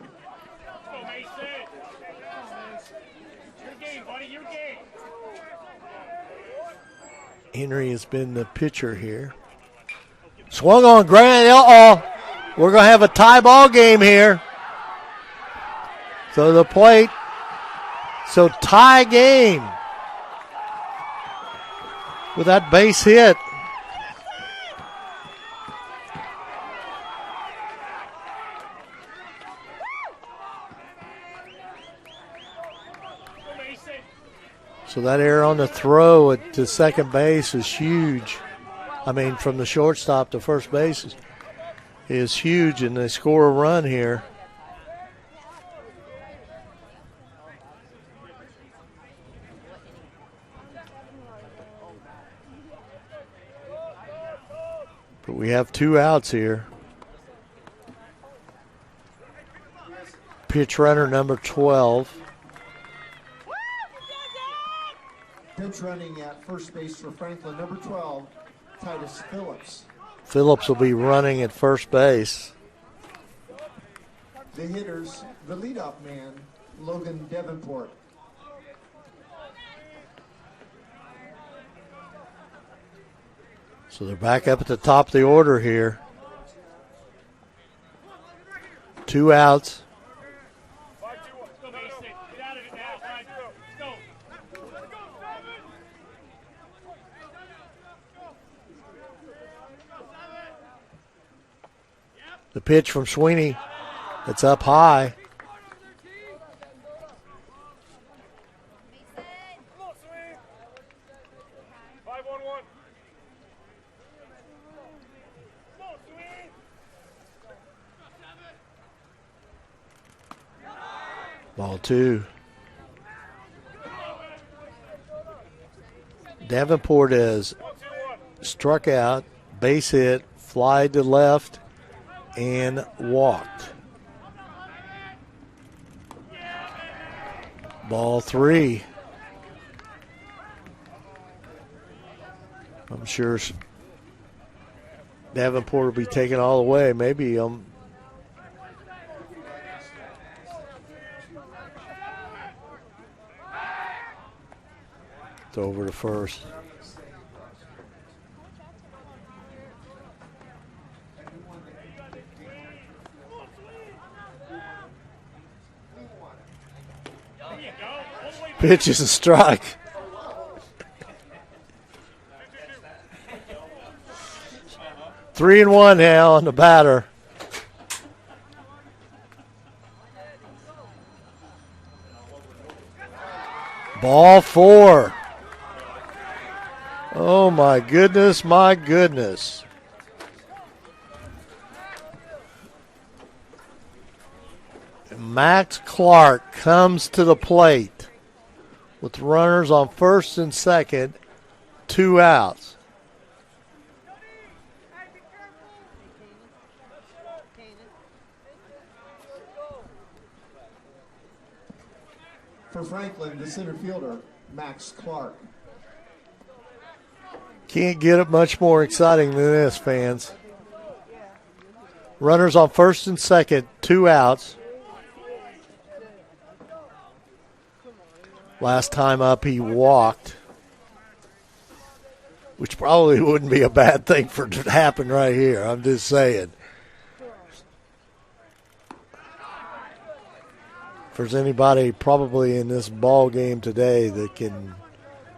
Henry has been the pitcher here. Swung on Grant. We're going to have a tie ball game here. So the plate. So tie game with that base hit. So that error on the throw to second base is huge. I mean, from the shortstop to first base is huge, and they score a run here. But we have two outs here. Pitch runner number 12. Pitch running at first base for Franklin, number 12, Titus Phillips. Phillips will be running at first base. The hitters, the leadoff man, Logan Davenport. So they're back up at the top of the order here. Two outs. The pitch from Sweeney, it's up high. Ball two. Davenport has struck out, base hit, fly to left, and walked. Ball three. I'm sure Davenport will be taken all the way. Maybe it's over to first. Pitch is a strike. Three and one now on the batter. Ball 4. Oh, my goodness, my goodness. Max Clark comes to the plate with runners on first and second, 2 outs. For Franklin, the center fielder, Max Clark. Can't get it much more exciting than this, fans. Runners on first and second, 2 outs. Last time up, he walked, which probably wouldn't be a bad thing for it to happen right here. I'm just saying. If there's anybody probably in this ball game today that can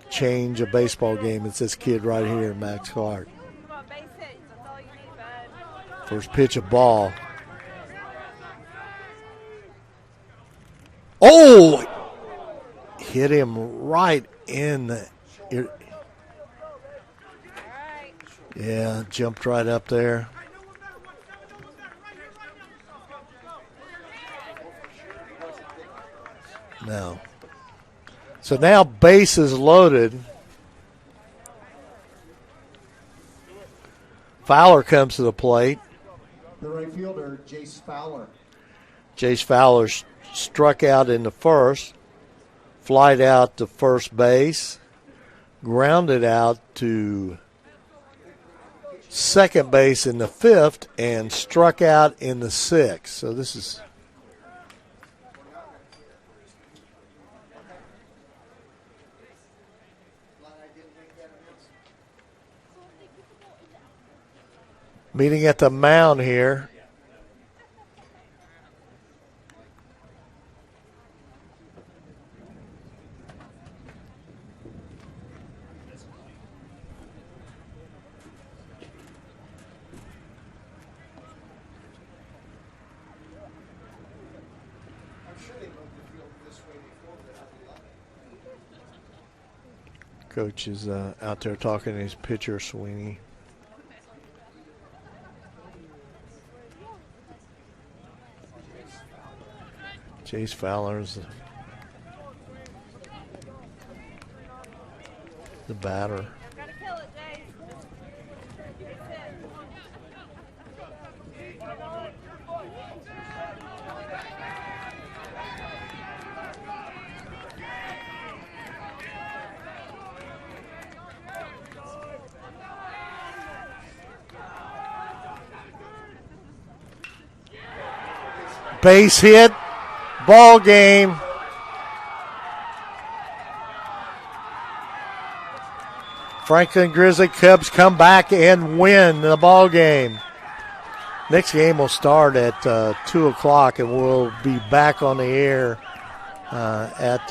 change a baseball game, it's this kid right here, Max Clark. First pitch, a ball. Oh! Hit him right in the ear. Yeah, jumped right up there. No. So now base is loaded. Fowler comes to the plate. The right fielder, Jace Fowler. Jace Fowler struck out in the first, flied out to first base, grounded out to second base in the fifth, and struck out in the sixth. So this is meeting at the mound here. Coach is out there talking to his pitcher, Sweeney. Jace Fowler's the batter. Base hit, ball game. Franklin Grizzly Cubs come back and win the ball game. Next game will start at 2 o'clock, and we'll be back on the air at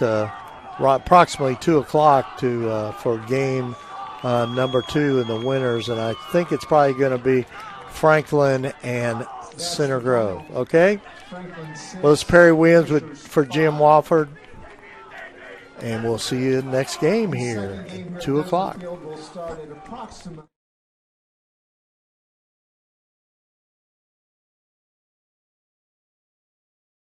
approximately 2 o'clock for game number 2 in the winners, and I think it's probably going to be Franklin and Center Grove. Okay? Well, it's Perry Williams for Jim Wofford, and we'll see you next game here at 2 o'clock.